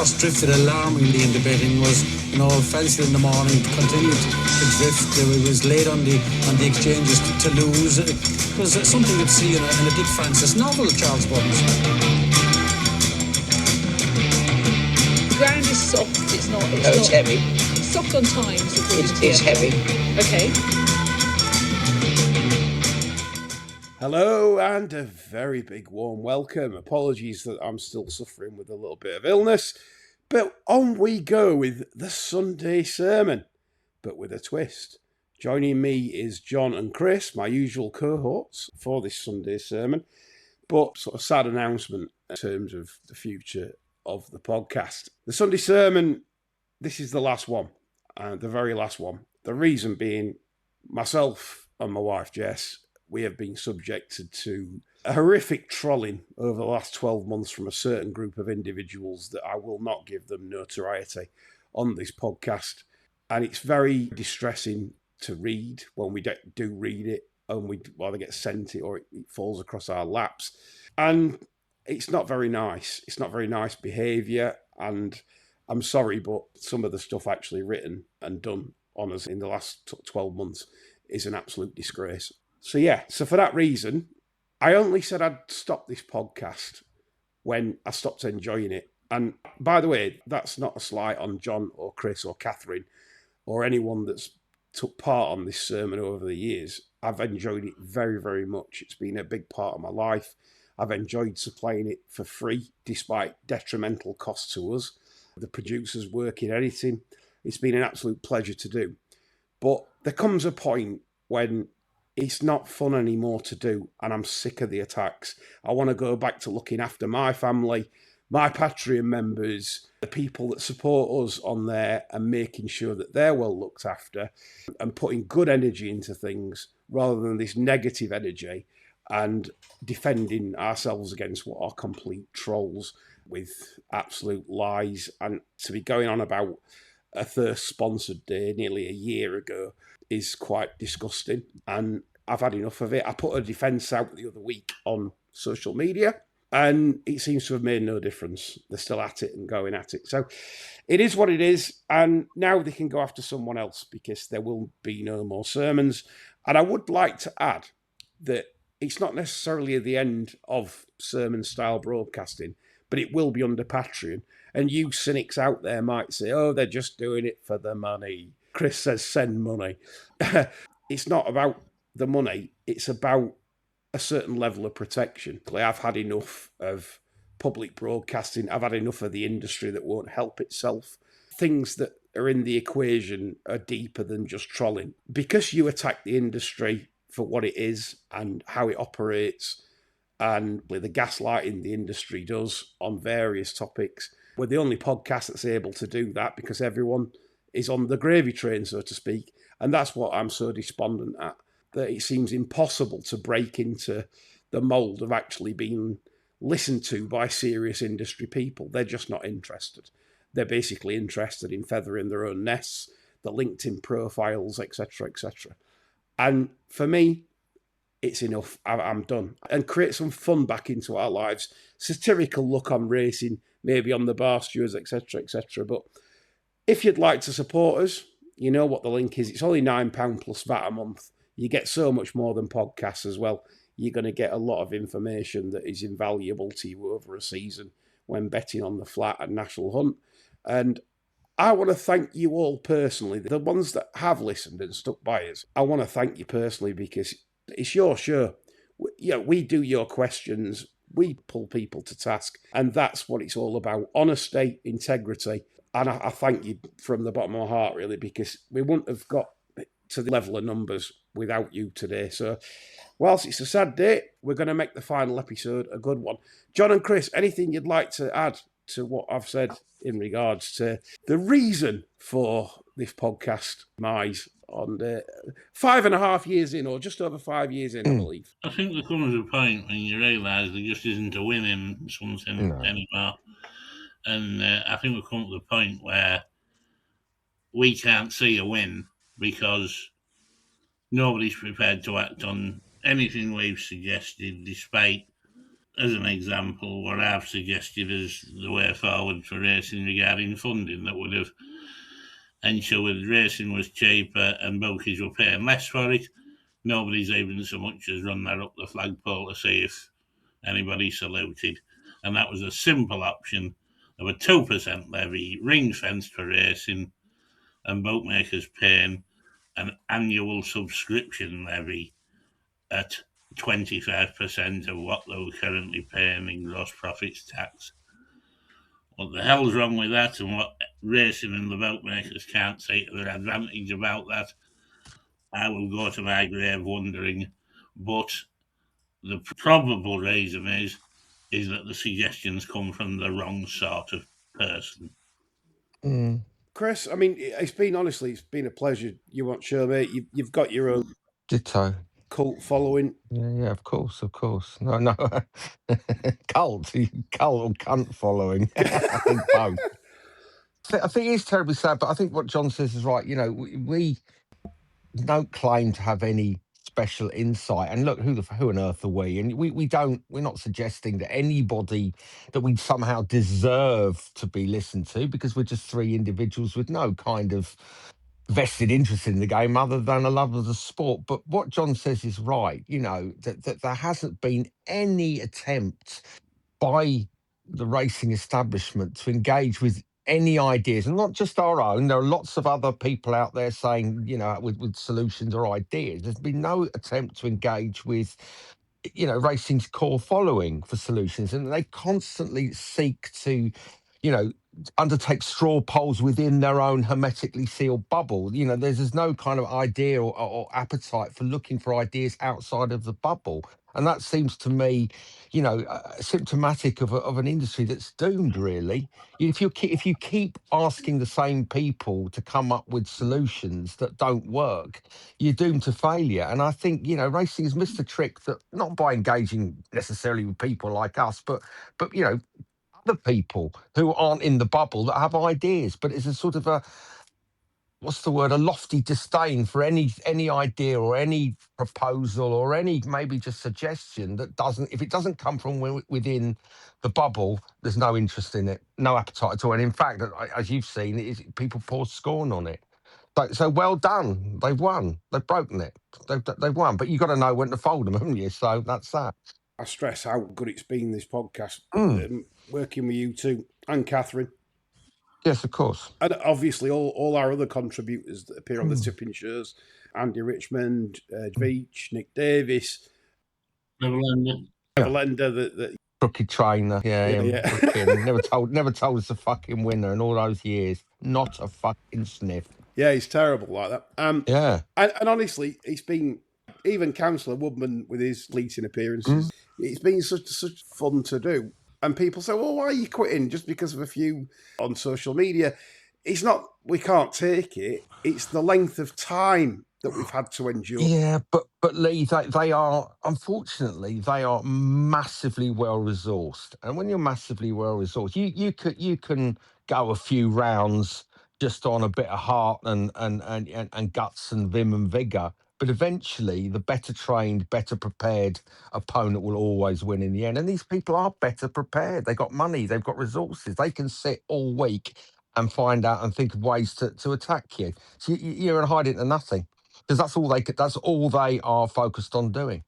horse drifted alarmingly in the betting was, fenced in the morning, continued to drift. It was late on the exchanges to lose. It was something you'd see in a Dick Francis novel, Charles Burns. The ground is soft. It's heavy. It's soft on times. It's heavy. Okay. Hello and a very big warm welcome. Apologies that I'm still suffering with a little bit of illness, but on we go with the Sunday sermon, but with a twist. Joining me is John and Chris, my usual cohorts for this Sunday sermon, but sort of sad announcement in terms of the future of the podcast. The Sunday sermon, this is the last one, the very last one. The reason being, myself and my wife Jess, we have been subjected to a horrific trolling over the last 12 months from a certain group of individuals that I will not give them notoriety on this podcast. And it's very distressing to read when we do read it, and we either get sent it or it falls across our laps. And it's not very nice. It's not very nice behaviour. And I'm sorry, but some of the stuff actually written and done on us in the last 12 months is an absolute disgrace. So for that reason, I only said I'd stop this podcast when I stopped enjoying it. And by the way, that's not a slight on John or Chris or Catherine or anyone that's took part on this sermon over the years. I've enjoyed it very, very much. It's been a big part of my life. I've enjoyed supplying it for free, despite detrimental costs to us. The producers work in editing. It's been an absolute pleasure to do. But there comes a point when it's not fun anymore to do, and I'm sick of the attacks. I want to go back to looking after my family, my Patreon members, the people that support us on there, and making sure that they're well looked after and putting good energy into things rather than this negative energy and defending ourselves against what are complete trolls with absolute lies. And to be going on about a Thirst sponsored day nearly a year ago is quite disgusting, and I've had enough of it. I put a defence out the other week on social media, and it seems to have made no difference. They're still at it and going at it. So it is what it is, and now they can go after someone else because there will be no more sermons. And I would like to add that it's not necessarily the end of sermon-style broadcasting, but it will be under Patreon. And you cynics out there might say, oh, they're just doing it for the money. Chris says, send money. It's not about the money. It's about a certain level of protection. I've had enough of public broadcasting. I've had enough of the industry that won't help itself. Things that are in the equation are deeper than just trolling. Because you attack the industry for what it is and how it operates, and the gaslighting the industry does on various topics, we're the only podcast that's able to do that because everyone is on the gravy train, so to speak. And that's what I'm so despondent at, that it seems impossible to break into the mould of actually being listened to by serious industry people. They're just not interested. They're basically interested in feathering their own nests, the LinkedIn profiles, etc., etc. And for me, it's enough. I'm done. And create some fun back into our lives. Satirical look on racing, maybe on the bar stewards, etc., etc. But if you'd like to support us, you know what the link is. It's only £9 plus VAT a month. You get so much more than podcasts as well. You're going to get a lot of information that is invaluable to you over a season when betting on the flat and National Hunt. And I want to thank you all personally, the ones that have listened and stuck by us. I want to thank you personally because it's your show. We do your questions. We pull people to task. And that's what it's all about. Honesty, integrity. And I thank you from the bottom of my heart, really, because we wouldn't have got to the level of numbers without you today. So whilst it's a sad day, we're going to make the final episode a good one. John and Chris, anything you'd like to add to what I've said in regards to the reason for this podcast, Mize, on 5.5 years in, or just over 5 years in, I believe? I think there comes a point when you realise there just isn't a win in something anymore. And I think we've come to the point where we can't see a win because nobody's prepared to act on anything we've suggested, despite as an example, what I've suggested is the way forward for racing regarding funding that would have ensured racing was cheaper and bookies were paying less for it. Nobody's even so much as run that up the flagpole to see if anybody saluted. And that was a simple option of a 2% levy, ring fenced for racing, and bookmakers paying an annual subscription levy at 25% of what they were currently paying in gross profits tax. What the hell's wrong with that, and what racing and the bookmakers can't see to their advantage about that, I will go to my grave wondering. But the probable reason is that the suggestions come from the wrong sort of person. Chris, I mean, it's been a pleasure. You want show, mate. You've got your own ditto cult following. Yeah, of course. No, cult or cunt following. I think both. I think it's terribly sad, but I think what John says is right. You know, we don't claim to have any special insight. And look, who on earth are we? And we're not suggesting that anybody that we somehow deserve to be listened to, because we're just three individuals with no kind of vested interest in the game other than a love of the sport. But what John says is right. You know, that there hasn't been any attempt by the racing establishment to engage with any ideas, and not just our own. There are lots of other people out there saying, you know, with solutions or ideas. There's been no attempt to engage with, you know, racing's core following for solutions, and they constantly seek to, you know, undertake straw polls within their own hermetically sealed bubble. You know, there's no kind of idea or appetite for looking for ideas outside of the bubble, and that seems to me, you know, symptomatic of an industry that's doomed. Really, if you keep asking the same people to come up with solutions that don't work, you're doomed to failure. And I think, you know, racing has missed the trick, that not by engaging necessarily with people like us, but you know, other people who aren't in the bubble that have ideas. But it's a sort of a lofty disdain for any idea or any proposal or any maybe just suggestion that doesn't, if it doesn't come from within the bubble, there's no interest in it, no appetite at all. And in fact, as you've seen, people pour scorn on it. So well done, they've won, they've broken it, they've won. But you've got to know when to fold them, haven't you? So that's that. I stress how good it's been, this podcast, working with you two and Catherine. Yes, of course. And obviously all our other contributors that appear on the tipping shows: Andy Richmond, Veach, Nick Davis, Neverlander, the rookie trainer. Yeah. Never told us a fucking winner in all those years. Not a fucking sniff. Yeah, he's terrible like that. Yeah. And honestly, it's been, even Councillor Woodman with his fleeting appearances, it's been such fun to do. And people say, well, why are you quitting? Just because of a few on social media. It's not, we can't take it. It's the length of time that we've had to endure. Yeah, but Lee, they are, unfortunately, they are massively well resourced. And when you're massively well resourced, you can go a few rounds just on a bit of heart and guts and vim and vigor. But eventually, the better trained, better prepared opponent will always win in the end. And these people are better prepared. They've got money, they've got resources. They can sit all week and find out and think of ways to attack you. So you're in hiding to nothing, because that's all they are focused on doing.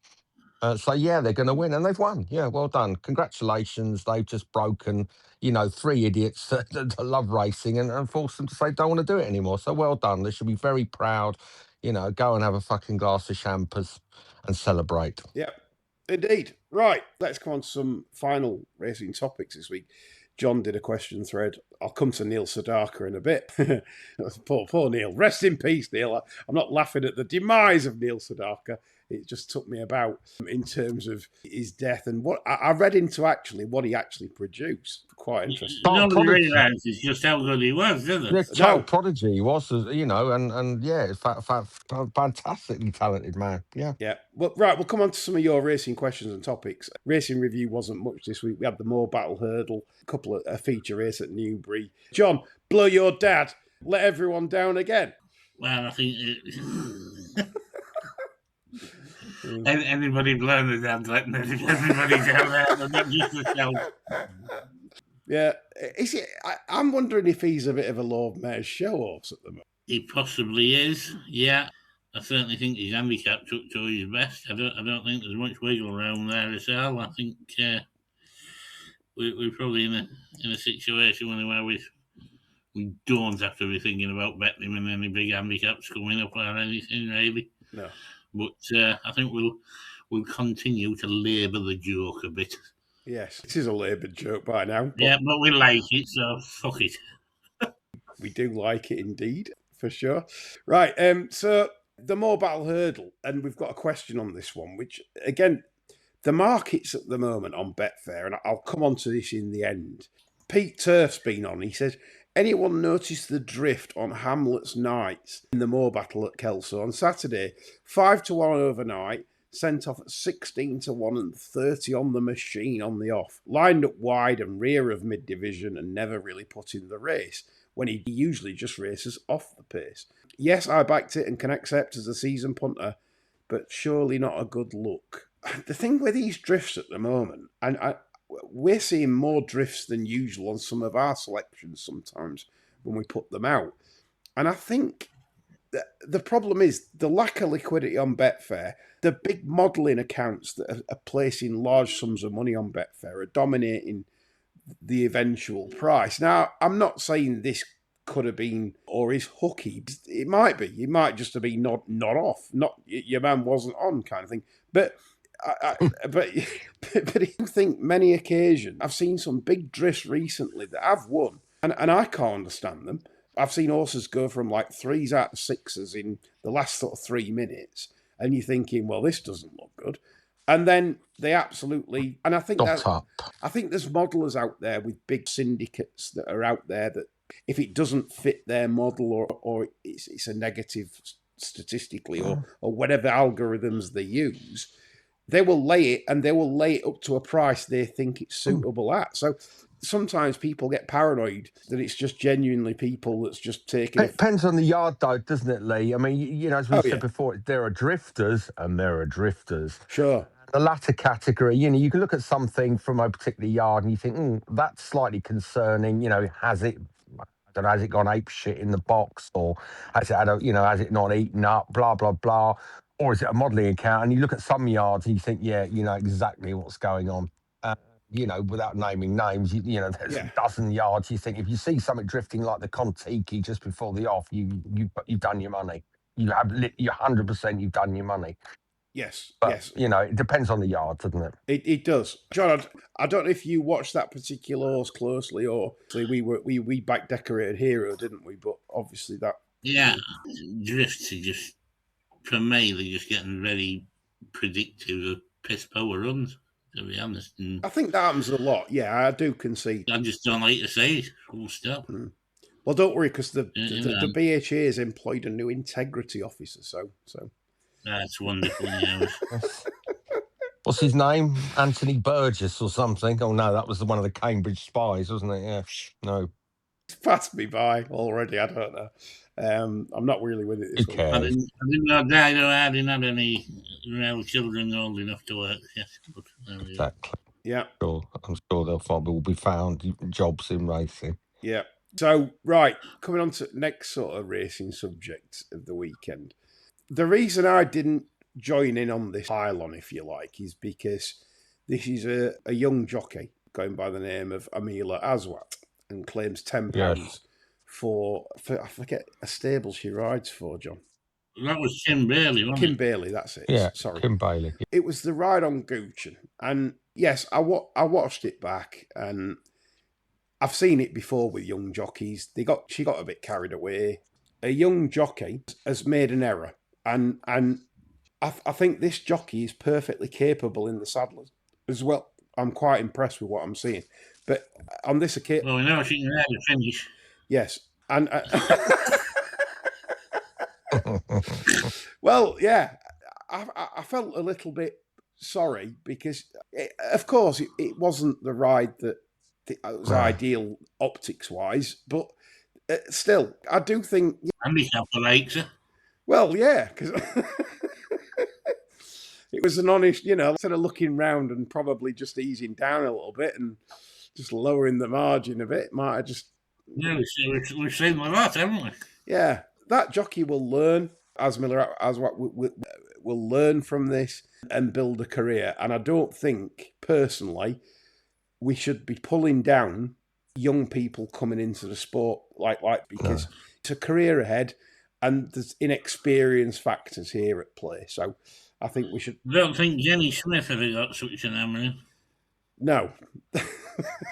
So yeah, they're going to win, and they've won. Yeah, well done, congratulations. They've just broken, you know, three idiots that love racing and forced them to say don't want to do it anymore. So well done. They should be very proud. You know, go and have a fucking glass of champers and celebrate. Yeah, indeed. Right, let's come on to some final racing topics this week. John did a question thread. I'll come to Neil Sedaka in a bit. poor Neil. Rest in peace, Neil. I'm not laughing at the demise of Neil Sedaka. It just took me about in terms of his death and what I read into actually what he actually produced. Quite interesting. Nobody realises just how good he was, did it? Yeah, child prodigy he was, you know, and yeah, fantastically talented man. Yeah. Yeah. Well, right, we'll come on to some of your racing questions and topics. Racing review wasn't much this week. We had the Moor Battle Hurdle, a couple of a feature race at Newbury. John, blow your dad. Let everyone down again. Well, I think Anybody blowing the damn letting everybody down there, not just yourself. Yeah, is it? I'm wondering if he's a bit of a Lord Mayor's show horse at the moment. He possibly is. Yeah, I certainly think his handicap took to his best. I don't think there's much wiggle room there at all. I think we're probably in a situation where we don't have to be thinking about betting him in any big handicaps coming up or anything really. No, but I think we'll continue to labour the joke a bit. Yes, this is a laboured joke by now. But we like it, so fuck it. We do like it indeed, for sure. Right, so the More Battle Hurdle, and we've got a question on this one, which, again, the markets at the moment on Betfair, and I'll come on to this in the end. Pete Turf's been on. He says, anyone notice the drift on Hamlet's Knights in the More Battle at Kelso on Saturday? 5-1 overnight, sent off at 16-1 and 30 on the machine on the off. Lined up wide and rear of mid-division and never really put in the race, when he usually just races off the pace. Yes, I backed it and can accept as a season punter, but surely not a good look. The thing with these drifts at the moment, and we're seeing more drifts than usual on some of our selections sometimes when we put them out. And I think the problem is the lack of liquidity on Betfair. The big modelling accounts that are placing large sums of money on Betfair are dominating the eventual price. Now, I'm not saying this could have been or is hooky. It might be. It might just have been not off. Not your man wasn't on kind of thing. But but I think many occasions I've seen some big drifts recently that have won, and I can't understand them. I've seen horses go from like 3s out of 6s in the last sort of 3 minutes, and you're thinking, well, this doesn't look good. And then they absolutely, and I think I think there's modelers out there with big syndicates that are out there that if it doesn't fit their model or it's a negative statistically or whatever algorithms they use, they will lay it and they will lay it up to a price they think it's suitable at. So sometimes people get paranoid that it's just genuinely people that's just taking it. Depends on the yard, though, doesn't it, Lee? I mean, you know, as we said before, there are drifters and there are drifters. Sure. The latter category, you know, you can look at something from a particular yard and you think, that's slightly concerning. You know, has it gone ape shit in the box, or has it not eaten up? Blah blah blah. Or is it a modelling account? And you look at some yards and you think, yeah, you know exactly what's going on. You know, without naming names, you know, there's a dozen yards. You think if you see something drifting like the Contiki just before the off, you've done your money. You 100%. You've done your money. Yes, but, yes. You know, it depends on the yard, doesn't it? It does. John, I don't know if you watched that particular horse closely, or we back decorated Hero, didn't we? But obviously that. Yeah, drifts are just, for me, they're just getting very predictive of piss power runs, to be honest. And I think that happens a lot. Yeah, I do concede. I just don't like to say it. Full stop. Well, don't worry, because the BHA has employed a new integrity officer, so. That's wonderful news. What's his name? Anthony Burgess or something? Oh, no, that was one of the Cambridge spies, wasn't it? Yeah. No. It's passed me by already. I don't know. I'm not really with it this week. I didn't know Dad hadn't had any real children old enough to work yet. Exactly. Yeah. I'm sure will be found jobs in racing. Yeah. So, right, coming on to next sort of racing subject of the weekend. The reason I didn't join in on this pile-on, if you like, is because this is a young jockey going by the name of Aamilah Aswat and claims £10 for I forget a stable she rides for, John. That was Kim Bailey, wasn't Kim it? Bailey, that's it. Yeah, sorry. Kim Bailey. It was the ride on Gucci. And yes, I watched it back, and I've seen it before with young jockeys. She got a bit carried away. A young jockey has made an error. And I think this jockey is perfectly capable in the saddle as well. I'm quite impressed with what I'm seeing. But on this occasion... Well, we know she can have a finish. Yes. And... well, yeah. I felt a little bit sorry because, of course, it wasn't the ride that was ideal optics-wise. But still, I do think... Handicap likes her. Well, yeah, because it was an honest, instead of looking round and probably just easing down a little bit and just lowering the margin a bit, might have just... Yeah, we've seen a lot, haven't we? Yeah, that jockey will learn. Aamilah Aswat will learn from this and build a career. And I don't think, personally, we should be pulling down young people coming into the sport because it's a career ahead and there's inexperience factors here at play. So I think we should... I don't think Jenny Smith ever got such an hammering. No,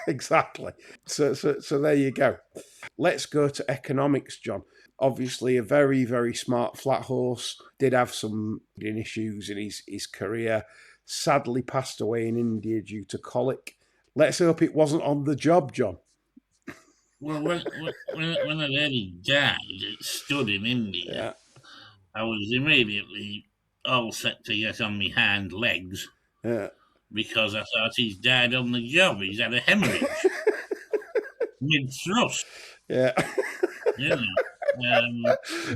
exactly. So there you go. Let's go to economics, John. Obviously, a very, very smart flat horse. Did have some issues in his career. Sadly passed away in India due to colic. Let's hope it wasn't on the job, John. Well, when I heard he died, it stood in India. Yeah. I was immediately all set to get on my hind legs. Yeah. Because I thought he's died on the job. He's had a hemorrhage. Mid-thrust. Yeah.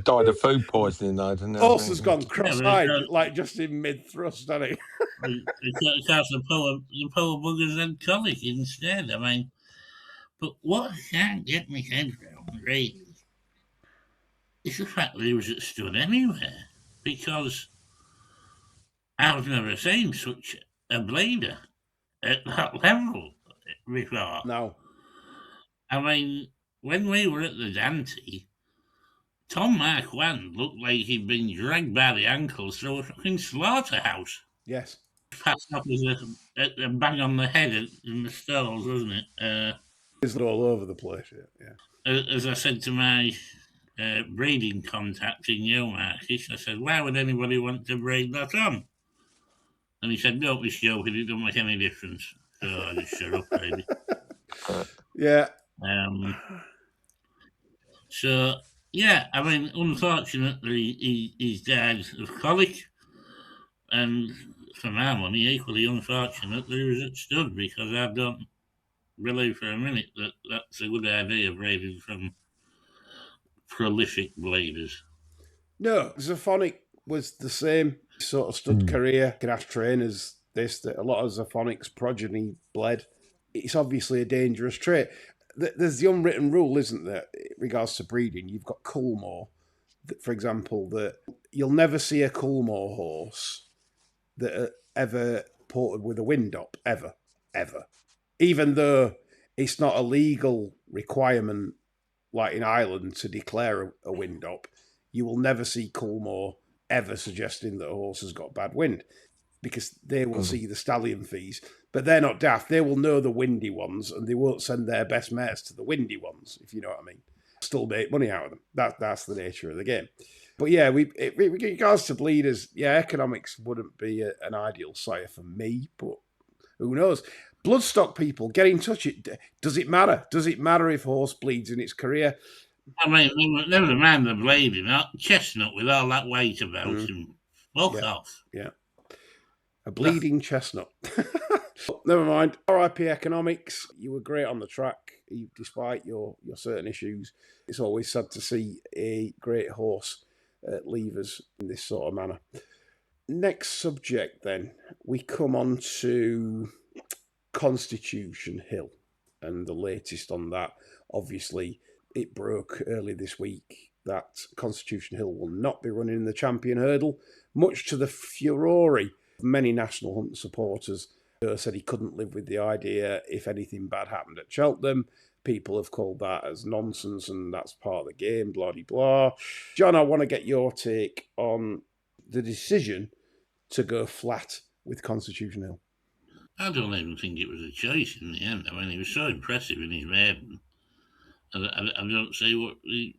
Died of food poisoning, though, didn't it? Horse has gone cross-eyed, like just in mid-thrust, hasn't he? Because the poor buggers had colic instead. I mean, but what I can't get my head around, really, is the fact that he was stood anywhere. Because I've never seen such a blader at that level before. No. I mean, when we were at the Dante, Tom Marquand looked like he'd been dragged by the ankles through a fucking slaughterhouse. Yes. Passed off with a bang on the head in the stalls, wasn't it? It's all over the place, yeah. As I said to my breeding contact in Newmarket, I said, why would anybody want to breed that on? And he said, don't be joking, it don't make any difference. So I just shut up, baby. Yeah. So, yeah, I mean, unfortunately, he's died of colic. And for my money, equally unfortunate that he was at stud, because I don't believe for a minute that that's a good idea, breeding from prolific bladers. No, Zaphonic was the same sort of stud career. You can ask trainers that a lot of Zaphonics progeny bled. It's obviously a dangerous trait. There's the unwritten rule, isn't there, in regards to breeding? You've got Coolmore, for example, that you'll never see a Coolmore horse that ever ported with a wind up, ever. Even though it's not a legal requirement, like in Ireland, to declare a wind up, you will never see Coolmore ever suggesting that a horse has got bad wind, because they will see the stallion fees. But they're not daft. They will know the windy ones, and they won't send their best mares to the windy ones, if you know what I mean. Still make money out of them. That's the nature of the game. But yeah, with regards to bleeders, yeah, economics wouldn't be an ideal sire for me, but who knows? Bloodstock people, get in touch. Does it matter? Does it matter if a horse bleeds in its career? I mean, never mind the bleeding. Chestnut with all that weight about him. Fuck off. Yeah. A bleeding chestnut. Never mind. RIP economics. You were great on the track, despite your certain issues. It's always sad to see a great horse leave us in this sort of manner. Next subject, then, we come on to Constitution Hill and the latest on that. Obviously, it broke early this week that Constitution Hill will not be running in the Champion Hurdle, much to the furore of many National Hunt supporters. Said he couldn't live with the idea if anything bad happened at Cheltenham. People have called that as nonsense, and that's part of the game, blah-de-blah. John, I want to get your take on the decision to go flat with Constitution Hill. I don't even think it was a choice in the end. I mean, he was so impressive in his maiden. I don't see what the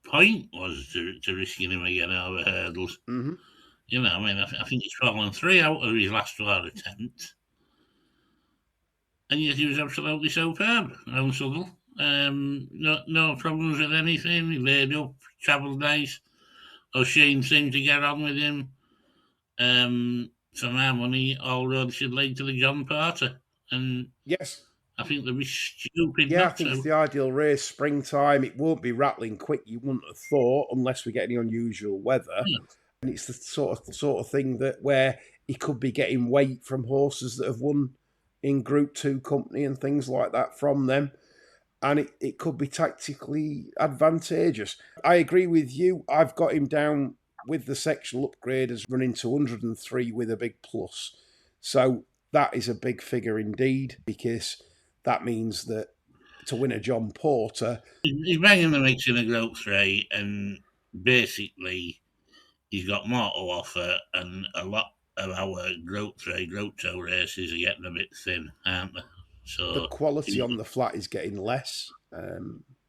point was to risking him again over hurdles. Mm-hmm. You know, I mean, I think he's fallen 3 out of his last 4 attempts. And yet he was absolutely superb, Southall. No problems with anything. He laid up, travelled nice. O'Sheen seemed to get on with him. For my money, all roads should lead to the John Porter. And yes, I think they'd be stupid. Yeah, I think it's the ideal race, springtime. It won't be rattling quick, you wouldn't have thought, unless we get any unusual weather. Yeah. And it's the sort of thing that where he could be getting weight from horses that have won in Group 2 company and things like that from them. And it could be tactically advantageous. I agree with you. I've got him down with the sectional upgrade as running to 103 with a big plus. So that is a big figure indeed, because that means that to win a John Porter... He's banging the mix in a Group 3, and basically he's got more to offer, and a lot of our Group 3, Group 2 races are getting a bit thin, aren't they? So the quality on the flat is getting less.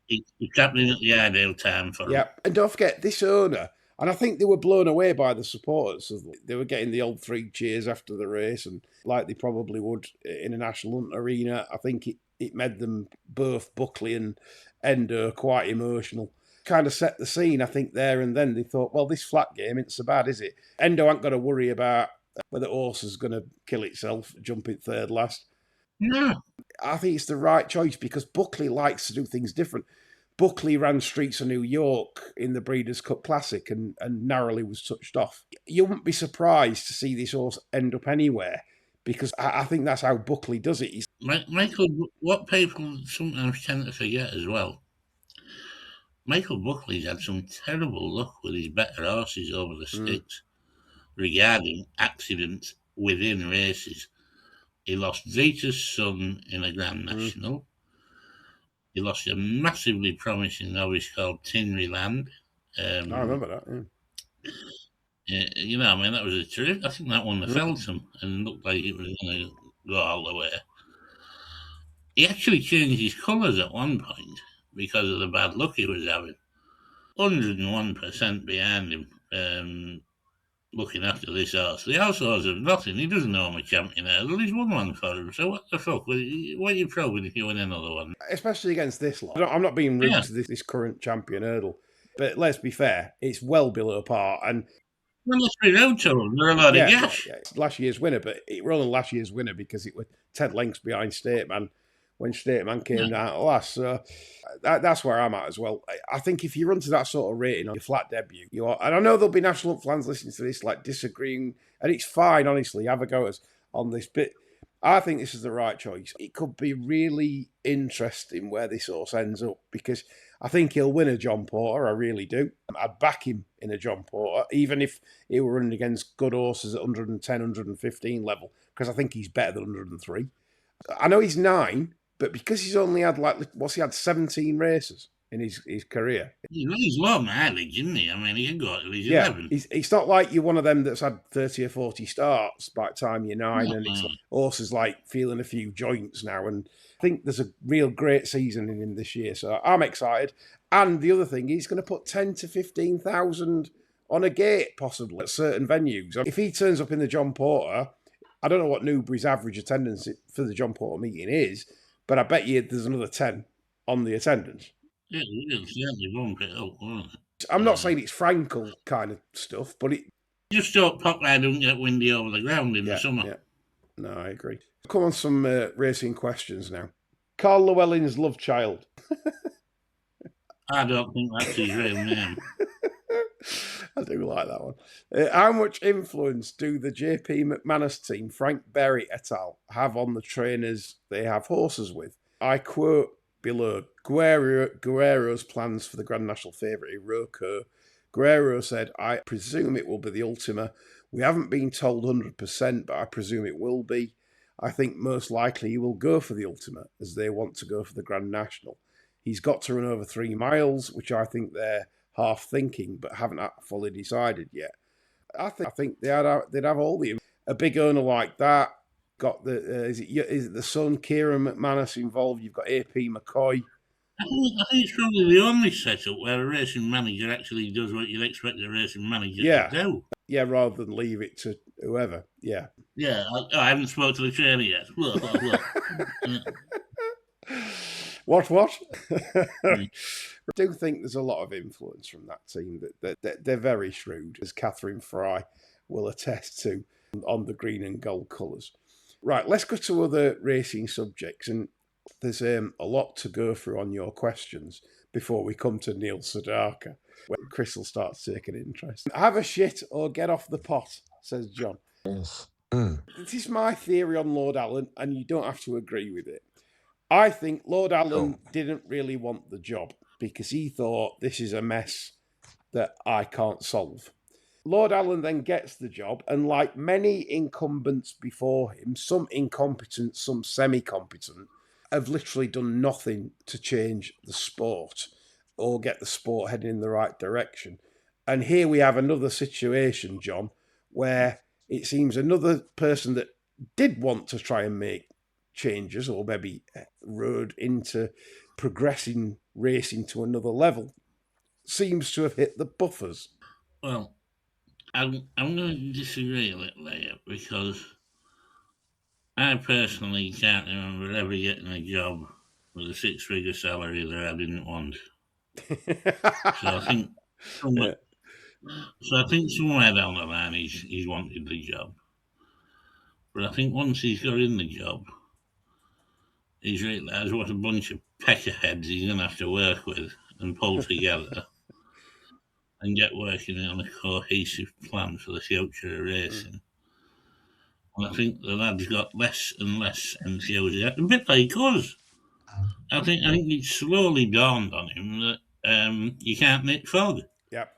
It's happening at the ideal time for him. And don't forget, this owner, and I think they were blown away by the supporters. They were getting the old 3 cheers after the race, and like they probably would in a National Hunt arena, I think it made them, both Buckley and Endo, quite emotional. Kind of set the scene, I think, there and then. They thought, well, this flat game ain't so bad, is it? Endo ain't got to worry about whether the horse is going to kill itself, jumping third last. No. I think it's the right choice, because Buckley likes to do things different. Buckley ran Streets of New York in the Breeders' Cup Classic and narrowly was touched off. You wouldn't be surprised to see this horse end up anywhere, because I think that's how Buckley does it. Michael, what people sometimes tend to forget as well, Michael Buckley's had some terrible luck with his better horses over the sticks regarding accidents within races. He lost Zeta's son in a Grand National. He lost a massively promising novice called Tinry Land. I remember that, You know, I mean, that was a terrific. I think that won the Feltham and looked like it was going to go all the way. He actually changed his colours at one point because of the bad luck he was having. 101% behind him, looking after this horse. The horse has nothing. He doesn't know I'm a champion hurdle. He's won one for him. So what the fuck? What are you probing if you win another one? Especially against this lot. I'm not being rude to this current champion hurdle, but let's be fair, it's well below par. And well, let's be road to them. They're a lot of gas. It's last year's winner, but it were only last year's winner because it was 10 lengths behind Stateman when Stateman came down to last. So that's where I'm at as well. I think if you run to that sort of rating on your flat debut, you are, and I know there'll be National Hunt fans listening to this, like, disagreeing, and it's fine, honestly, have a go on this, but I think this is the right choice. It could be really interesting where this horse ends up, because I think he'll win a John Porter, I really do. I'd back him in a John Porter, even if he were running against good horses at 110, 115 level, because I think he's better than 103. I know he's 9, but because he's only had, he had 17 races in his career. He's low mileage, isn't he? I mean, he can go at least 11. It's not like you're one of them that's had 30 or 40 starts by the time you're 9, and it's horses like feeling a few joints now. And I think there's a real great season in him this year, so I'm excited. And the other thing, he's going to put 10 to 15,000 on a gate, possibly, at certain venues. If he turns up in the John Porter, I don't know what Newbury's average attendance for the John Porter meeting is, but I bet you there's another 10 on the attendance. Yeah, it'll certainly bump it up, won't it? I'm not saying it's Frankel kind of stuff, but it... Just hope Popeye don't get windy over the ground in the summer. Yeah. No, I agree. Come on, some racing questions now. Carl Llewellyn's love child. I don't think that's his real name. I do like that one. How much influence do the JP McManus team, Frank Berry et al., have on the trainers they have horses with? I quote below, Guerrero's plans for the Grand National favourite, Iroko. Guerrero said, I presume it will be the Ultima. We haven't been told 100%, but I presume it will be. I think most likely he will go for the Ultima, as they want to go for the Grand National. He's got to run over 3 miles, which I think they're half thinking, but haven't fully decided yet. I think they'd have all the... A big owner like that, got the... is it the son, Kieran McManus, involved? You've got AP McCoy. I think it's probably the only setup where a racing manager actually does what you'd expect a racing manager to do. Yeah, rather than leave it to whoever. Yeah. Yeah, I haven't spoken to the trainer yet. Look. What? I do think there's a lot of influence from that team. That they're very shrewd, as Catherine Fry will attest to, on the green and gold colours. Right, let's go to other racing subjects. And there's a lot to go through on your questions before we come to Neil Sedaka, when Crystal starts taking interest. Have a shit or get off the pot, says John. Yes. This is my theory on Lord Allen, and you don't have to agree with it. I think Lord Allen didn't really want the job because he thought this is a mess that I can't solve. Lord Allen then gets the job, and like many incumbents before him, some incompetent, some semi-competent, have literally done nothing to change the sport or get the sport heading in the right direction. And here we have another situation, John, where it seems another person that did want to try and make changes or maybe rode into progressing racing to another level seems to have hit the buffers. Well, I'm going to disagree a little there because I personally can't remember ever getting a job with a six-figure salary that I didn't want. So I think somewhere, somewhere down the line he's wanted the job. But I think once he's got in the job, he's realised what a bunch of peckerheads he's going to have to work with and pull together and get working on a cohesive plan for the future of racing. And I think the lad's got less and less enthusiasm, a bit like us. I think it slowly dawned on him that you can't make fog. Yep.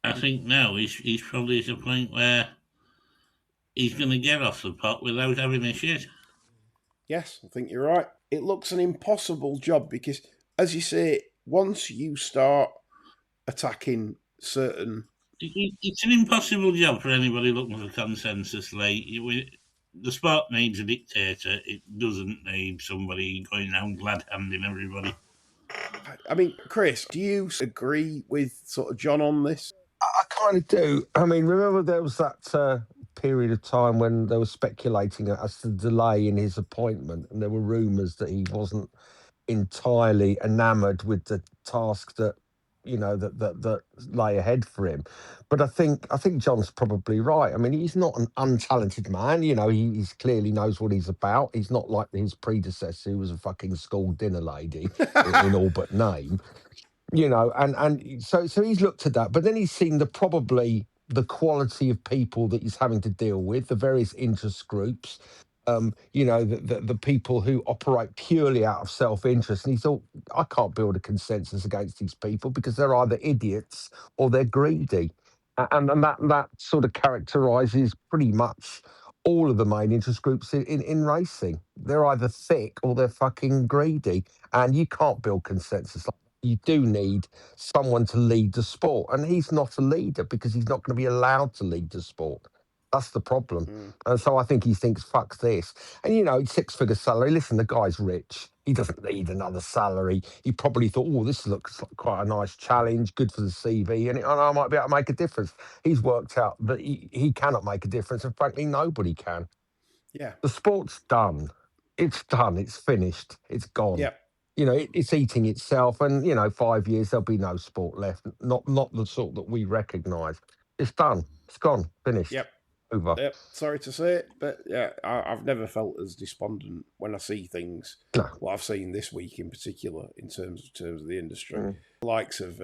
I think now he's probably at a point where he's going to get off the pot without having a shit. Yes, I think you're right. It looks an impossible job because, as you say, once you start attacking certain... It's an impossible job for anybody looking for consensus. Like, the sport needs a dictator. It doesn't need somebody going around glad-handing everybody. I mean, Chris, do you agree with sort of John on this? I kind of do. I mean, remember there was that period of time when they were speculating as to delay in his appointment, and there were rumours that he wasn't entirely enamoured with the task that that lay ahead for him. But I think John's probably right. I mean, he's not an untalented man. He's clearly knows what he's about. He's not like his predecessor, who was a fucking school dinner lady in all but name. And so he's looked at that, but then he's seen probably the quality of people that he's having to deal with, the various interest groups, the people who operate purely out of self-interest. And he thought, I can't build a consensus against these people because they're either idiots or they're greedy. And that sort of characterises pretty much all of the main interest groups in racing. They're either thick or they're fucking greedy. And you can't build consensus. You do need someone to lead the sport. And he's not a leader because he's not going to be allowed to lead the sport. That's the problem. And so I think he thinks, fuck this. And, six-figure salary. Listen, the guy's rich. He doesn't need another salary. He probably thought, oh, this looks like quite a nice challenge, good for the CV, and I might be able to make a difference. He's worked out that he cannot make a difference, and frankly, nobody can. Yeah. The sport's done. It's done. It's finished. It's gone. Yep. It's eating itself, and 5 years there'll be no sport left. Not the sort that we recognise. It's done. It's gone. Finished. Yep. Over. Yep. Sorry to say it, but yeah, I've never felt as despondent when I see things. No. What I've seen this week in particular, in terms of the industry, the likes of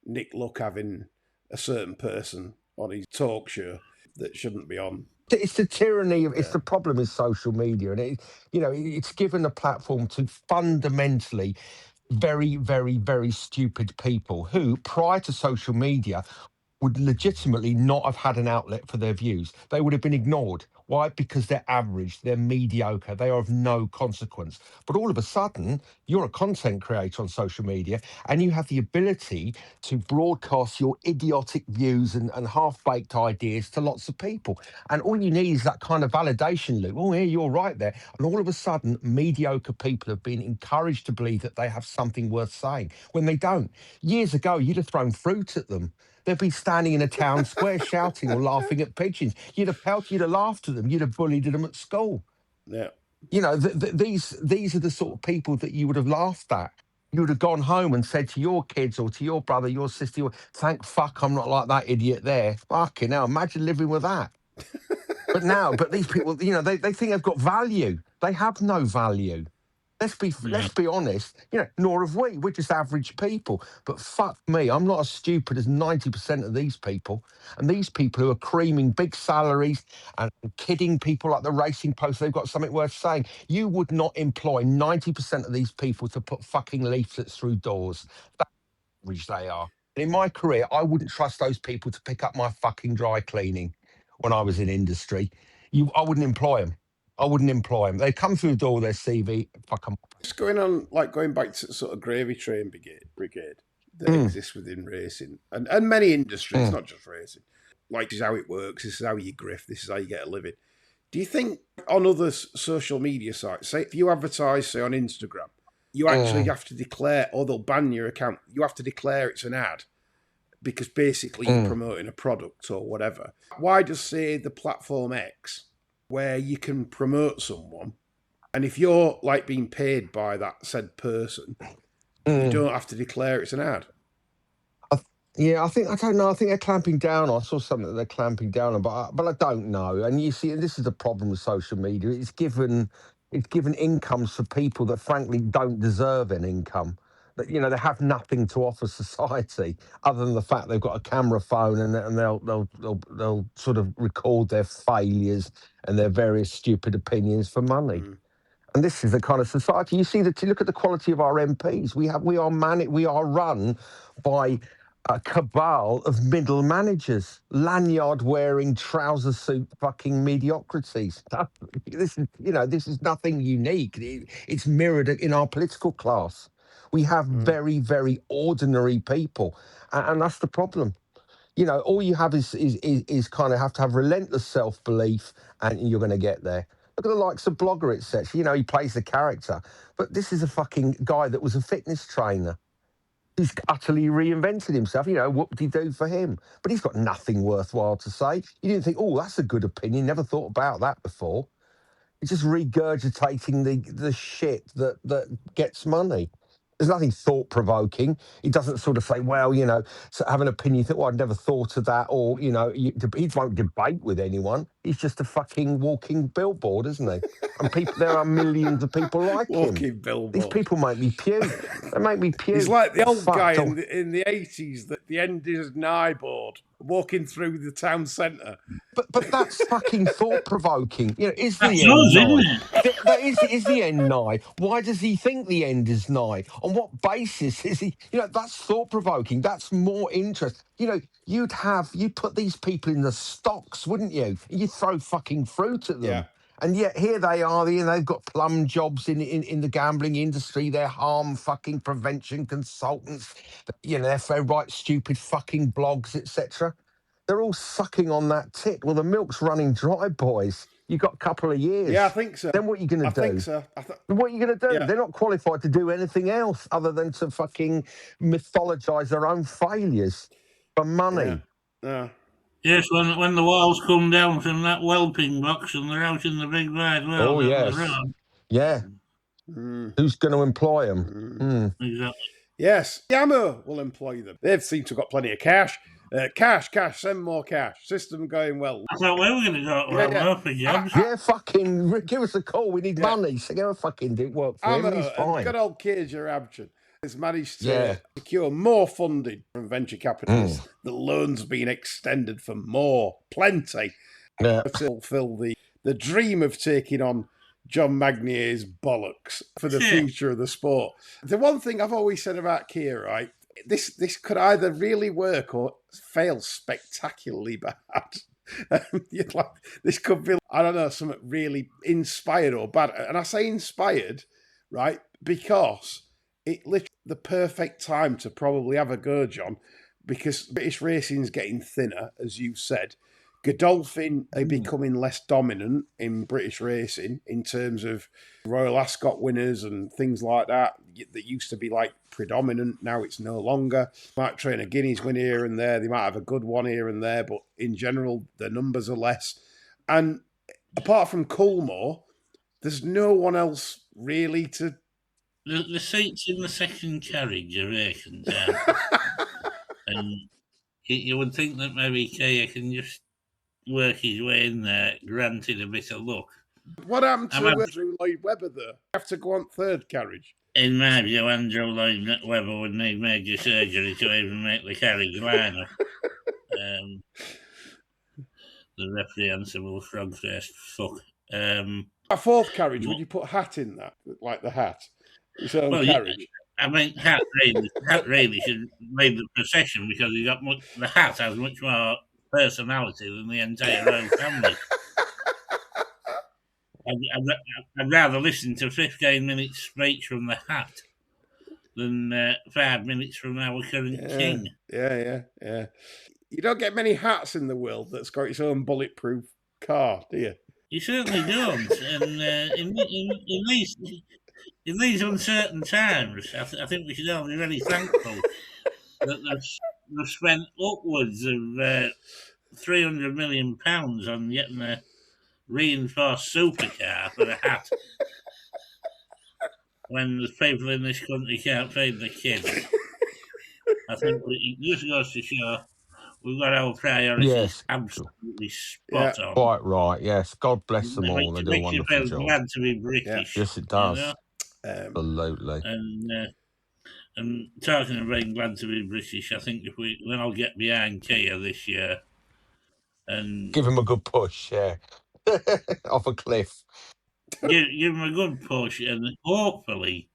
Nick Luck having a certain person on his talk show that shouldn't be on. It's the tyranny of. It's the problem with social media, and it's given a platform to fundamentally very, very, very stupid people who, prior to social media, would legitimately not have had an outlet for their views. They would have been ignored. Why? Because they're average, they're mediocre, they are of no consequence. But all of a sudden, you're a content creator on social media and you have the ability to broadcast your idiotic views and half-baked ideas to lots of people. And all you need is that kind of validation loop. Oh, yeah, you're right there. And all of a sudden, mediocre people have been encouraged to believe that they have something worth saying when they don't. Years ago, you'd have thrown fruit at them. They'd be standing in a town square shouting or laughing at pigeons. You'd have pelted, you'd have laughed at them, you'd have bullied them at school. Yeah. These are the sort of people that you would have laughed at. You would have gone home and said to your kids or to your brother, your sister, thank fuck I'm not like that idiot there. Fucking hell, imagine living with that. But these people, they think they've got value. They have no value. Let's be honest. Nor have we. We're just average people. But fuck me, I'm not as stupid as 90% of these people. And these people who are creaming big salaries and kidding people like the Racing Post, they've got something worth saying. You would not employ 90% of these people to put fucking leaflets through doors. That's how average they are. In my career, I wouldn't trust those people to pick up my fucking dry cleaning when I was in industry. I wouldn't employ them. I wouldn't employ them. They come through the door with their CV. Fuck them. Just going back to sort of gravy train brigade that exists within racing and many industries, not just racing. Like, this is how it works. This is how you grift. This is how you get a living. Do you think on other social media sites, say if you advertise, say on Instagram, you actually have to declare, or they'll ban your account, you have to declare it's an ad because basically you're promoting a product or whatever. Why does, say, the platform X, where you can promote someone, and if you're like being paid by that said person, you don't have to declare it's an ad? I don't know. I think they're clamping down. I saw something that they're clamping down on, but I don't know. And you see, and this is the problem with social media. It's given incomes for people that frankly don't deserve an income. That they have nothing to offer society other than the fact they've got a camera phone and they'll sort of record their failures and their various stupid opinions for money. And this is the kind of society you see. That you look at the quality of our MPs. We are run by a cabal of middle managers, lanyard-wearing, trouser-suit fucking mediocrities. This is nothing unique. It's mirrored in our political class. We have very, very ordinary people, and that's the problem. All you have is kind of have to have relentless self-belief, and you're going to get there. Look at the likes of Blogger, etc. He plays the character, but this is a fucking guy that was a fitness trainer. He's utterly reinvented himself. What would he do for him? But he's got nothing worthwhile to say. You didn't think, oh, that's a good opinion. Never thought about that before. It's just regurgitating the shit that gets money. There's nothing thought-provoking. He doesn't sort of say, well, so have an opinion. You think, well, I'd never thought of that. Or, he won't debate with anyone. He's just a fucking walking billboard, isn't he? And there are millions of people like him. Walking billboard. These people make me puke. They make me puke. He's like the old guy in the 80s that the end is nigh board, walking through the town centre. But that's fucking thought-provoking. Is the end nigh? Is the end nigh? Why does he think the end is nigh? On what basis is he? That's thought-provoking. That's more interest. You'd put these people in the stocks, wouldn't you? You'd throw fucking fruit at them. Yeah. And yet here they are, they've got plum jobs in the gambling industry. They're harm fucking prevention consultants. They write stupid fucking blogs, etc. They're all sucking on that tit. Well, the milk's running dry, boys. You've got a couple of years. Yeah, I think so. Then what are you going to do? I think so. What are you going to do? Yeah. They're not qualified to do anything else other than to fucking mythologise their own failures for money. Yeah. Yes, when the walls come down from that whelping box and they're out in the big wide world. Oh, yes. Yeah. Who's going to employ them? Exactly. Yes, Amo will employ them. They seem to have got plenty of cash. Cash, send more cash. System going well. I thought we were going to go for jobs. Yeah, fucking give us a call. We need money. So go fucking do work for him. He's fine. Good old Keir Abchin has managed to secure more funding from venture capitalists. The loan's been extended for more, plenty, to fulfill the dream of taking on John Magnier's bollocks for the future of the sport. The one thing I've always said about Keir, right, this could either really work or fail spectacularly bad. This could be, I don't know, something really inspired or bad. And I say inspired, right, because it literally the perfect time to probably have a go, John, because British racing's getting thinner, as you said. Godolphin are becoming less dominant in British racing in terms of Royal Ascot winners and things like that used to be like predominant. Now it's no longer. Might train a Guineas win here and there. They might have a good one here and there, but in general, the numbers are less. And apart from Coolmore, there's no one else really to... The seats in the second carriage are vacant. And you would think that maybe Keir can just work his way in there, granted a bit of luck. What happened to Andrew Lloyd Webber, though? Have to go on third carriage. In my view, Andrew Lloyd Webber would need major surgery to even make the carriage lineup. The reprehensible frog-faced fuck. A fourth carriage, would you put Hat in that? Like the Hat? His own carriage? Yeah, I mean, Hat really should lead the procession because the Hat has much more personality than the entire royal family. I'd rather listen to 15 minutes speech from the Hat than 5 minutes from our current king. Yeah. You don't get many hats in the world that's got its own bulletproof car, do you? You certainly don't. And in these uncertain times, I think we should all be very thankful that they've spent upwards of £300 million on getting a reinforced supercar for the Hat. When the people in this country can't feed the kids. I think it just goes to show we've got our priorities absolutely spot on. Quite right, yes. God bless them all. They do a wonderful job. It makes you feel glad to be British. Yes, it does. You know? Absolutely. And talking of being glad to be British, I think then I'll get behind Kia this year and give him a good push, off a cliff. Give him a good push, and hopefully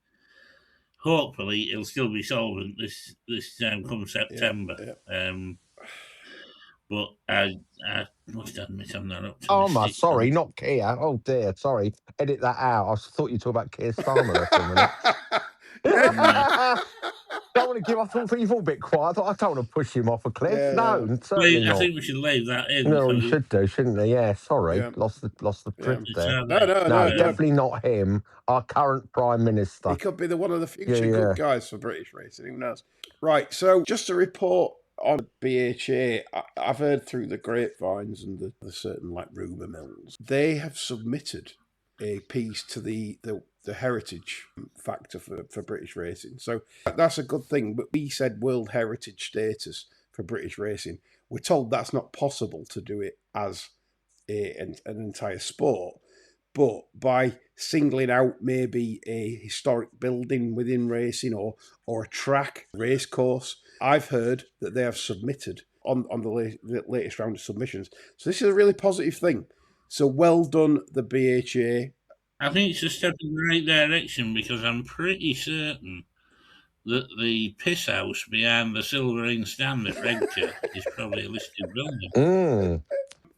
he'll still be solvent this time come September. But I must admit I'm not optimistic. Oh my, sorry, not Kia. Oh dear, sorry. Edit that out. I thought you talked about Keir Starmer there for a minute. Don't want to give. I thought you thought a bit quiet. I thought I don't want to push him off a cliff. No, certainly not. I think we should leave that in. No, you should do, shouldn't they? Yeah, sorry, lost the trip there. No, definitely not him. Our current Prime Minister. He could be one of the future good guys for British racing. Who knows? Right. So just a report on BHA. I've heard through the grapevines and the certain like rumour mills. They have submitted a piece to the heritage factor for British racing. So that's a good thing. But we said world heritage status for British racing. We're told that's not possible to do it as an entire sport. But by singling out maybe a historic building within racing or a track, race course, I've heard that they have submitted on the latest round of submissions. So this is a really positive thing. So well done, the BHA. I think it's a step in the right direction because I'm pretty certain that the piss house behind the Silverine stand at Redcar is probably a listed building.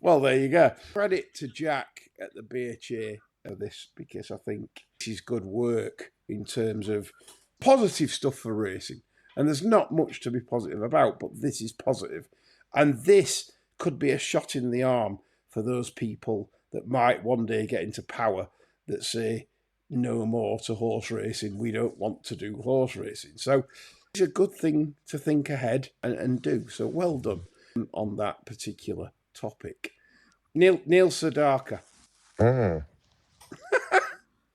Well, there you go. Credit to Jack at the BHA for this because I think this is good work in terms of positive stuff for racing. And there's not much to be positive about, but this is positive. And this could be a shot in the arm for those people that might one day get into power that say no more to horse racing. We don't want to do horse racing. So it's a good thing to think ahead and do. So well done on that particular topic. Neil Sedaka.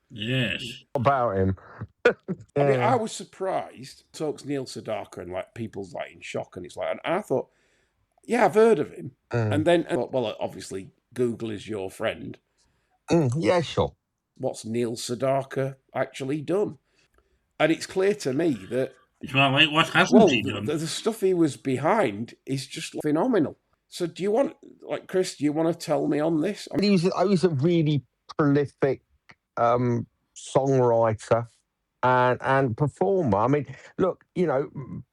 Yes. About him. I mean, I was surprised. Talks Neil Sedaka and like people's like in shock, and it's like, and I thought, yeah, I've heard of him. And then, well, obviously Google is your friend. Yeah, sure. What's Neil Sedaka actually done? And it's clear to me that what hasn't he done? The stuff he was behind is just phenomenal. So do you want, like, Chris, do you want to tell me on this? He was a really prolific songwriter and performer. I mean, look,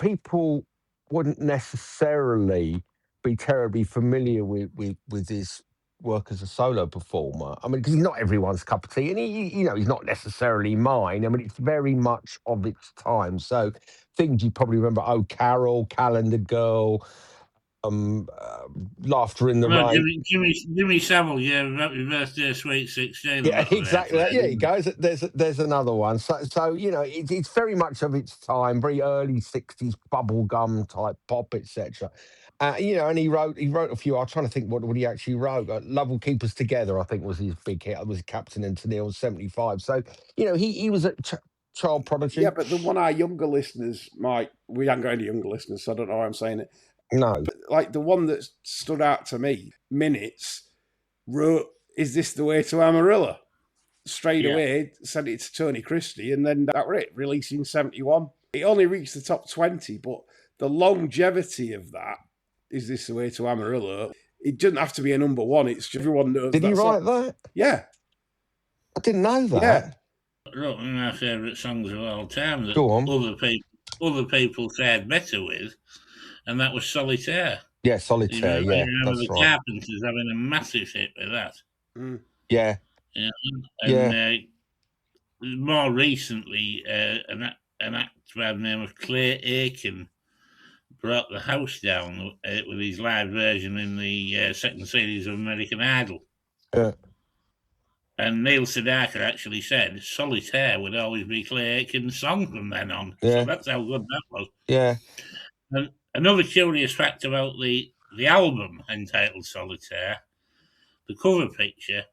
people wouldn't necessarily be terribly familiar with his work as a solo performer. I mean, because he's not everyone's cup of tea, and he's not necessarily mine. I mean, it's very much of its time. So things you probably remember: Oh, Carol, Calendar Girl, Laughter in the Rain. Jimmy Savile, Happy Birthday, Sweet 16. Yeah, exactly. There you go. There's another one. So it's very much of its time, very early 60s bubblegum type pop, etc. And he wrote a few. I'm trying to think what he actually wrote. Love Will Keep Us Together, I think, was his big hit. I was Captain and Tennille 75. So he was a child prodigy. Yeah, but the one our younger listeners we haven't got any younger listeners, so I don't know why I'm saying it. No, but like the one that stood out to me, Minutes wrote Is This the Way to Amarillo? Straight away, sent it to Tony Christie, and then that were it, released in 71. It only reached the top 20, but the longevity of that, Is This the Way to Amarillo, it doesn't have to be a number one. It's just everyone knows. Did he write that? Yeah. I didn't know that. Yeah. Look, one of my favourite songs of all time that Go on. other people fared better with, and that was Solitaire. Yeah, Solitaire, I remember that's the right. Carpenters having a massive hit with that. Yeah. And more recently, an actor by the name of Clay Aiken brought the house down with his live version in the second series of American Idol. Yeah. And Neil Sedaka actually said Solitaire would always be Clay Aiken's song from then on. Yeah. So that's how good that was. Yeah. And another curious fact about the album entitled Solitaire, the cover picture,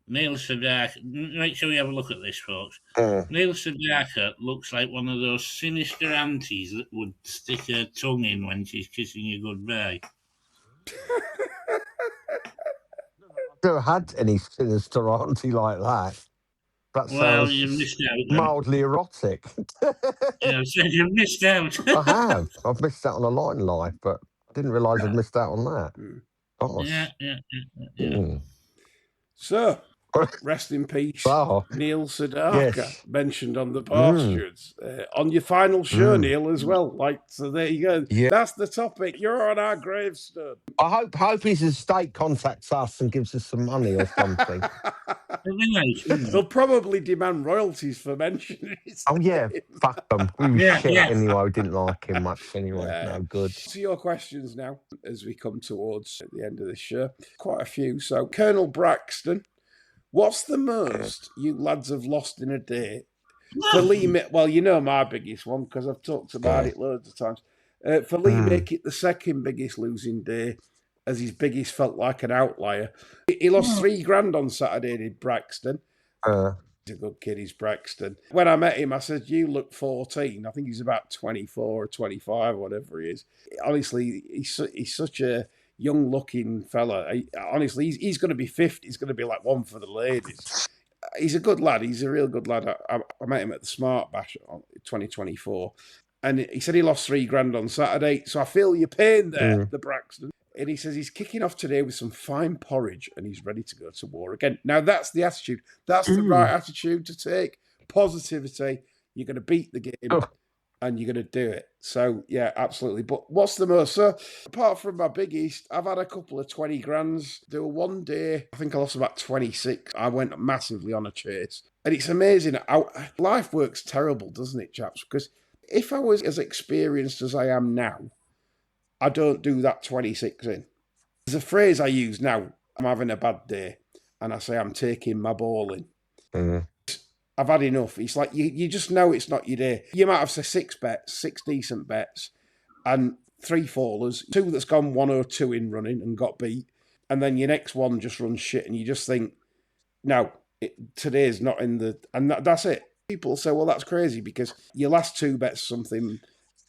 Neil Sedaka, make sure you have a look at this, folks. Neil Sedaka looks like one of those sinister aunties that would stick her tongue in when she's kissing you goodbye. I've never had any sinister auntie like that. That sounds you missed out. Mildly erotic. Yeah, so you missed out. I have. I've missed out on a lot in life, but I didn't realise I'd missed out on that. Gosh. Yeah. So, rest in peace, Neil Sedaka, mentioned on the Bastards. On your final show, Neil, as well. So there you go. Yeah. That's the topic. You're on our gravestone. I hope his estate contacts us and gives us some money or something. They'll probably demand royalties for mentioning it. Oh, yeah. Fuck them. We were shit anyway. We didn't like him much anyway. No good. To your questions now, as we come towards the end of this show. Quite a few. So, Colonel Braxton, what's the most you lads have lost in a day? For Lee, well, you know my biggest one because I've talked about it loads of times. For Lee, make it the second biggest losing day, as his biggest felt like an outlier. He lost $3,000 on Saturday, did Braxton. He's a good kid, he's Braxton. When I met him, I said, you look 14. I think he's about 24 or 25 or whatever he is. Honestly, he's such a young-looking fella. Honestly, he's going to be 50. He's going to be like one for the ladies. He's a good lad. He's a real good lad. I met him at the Smart Bash in 2024. And he said he lost $3,000 on Saturday. So I feel your pain there, the Braxton. And he says he's kicking off today with some fine porridge and he's ready to go to war again. Now, that's the attitude. That's the right attitude to take. Positivity. You're going to beat the game and you're going to do it. So, yeah, absolutely. But what's the most? So, apart from my biggest, I've had a couple of 20 grands. There were one day, I think I lost about 26. I went massively on a chase. And it's amazing how life works terrible, doesn't it, chaps? Because if I was as experienced as I am now, I don't do that 26 in. There's a phrase I use now. I'm having a bad day. And I say, I'm taking my ball in. I've had enough. It's like, you just know it's not your day. You might have, say, 6 bets, 6 decent bets, and 3 fallers, 2 that's gone 1 or 2 in running and got beat. And then your next one just runs shit. And you just think, no, today's not in the... And that's it. People say, well, that's crazy because your last 2 bets something...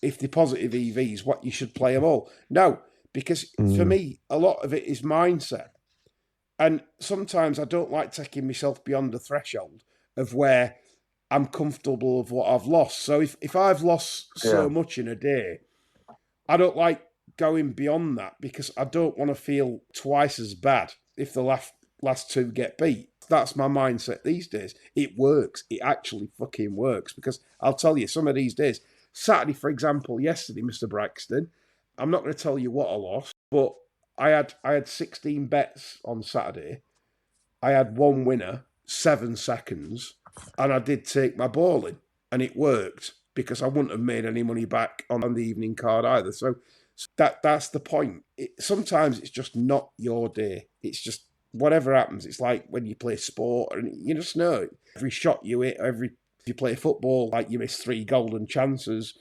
If they're positive EVs, what you should play them all. No, because for me, a lot of it is mindset. And sometimes I don't like taking myself beyond the threshold of where I'm comfortable of what I've lost. So if I've lost so much in a day, I don't like going beyond that because I don't want to feel twice as bad if the last 2 get beat. That's my mindset these days. It works. It actually fucking works because I'll tell you, some of these days... Saturday, for example, yesterday, Mr. Braxton, I'm not going to tell you what I lost, but I had 16 bets on Saturday. I had 1 winner, 7 seconds, and I did take my ball in, and it worked because I wouldn't have made any money back on the evening card either. So that's the point. Sometimes it's just not your day. It's just whatever happens. It's like when you play sport, and you just know every shot you hit, if you play football, like you miss 3 golden chances,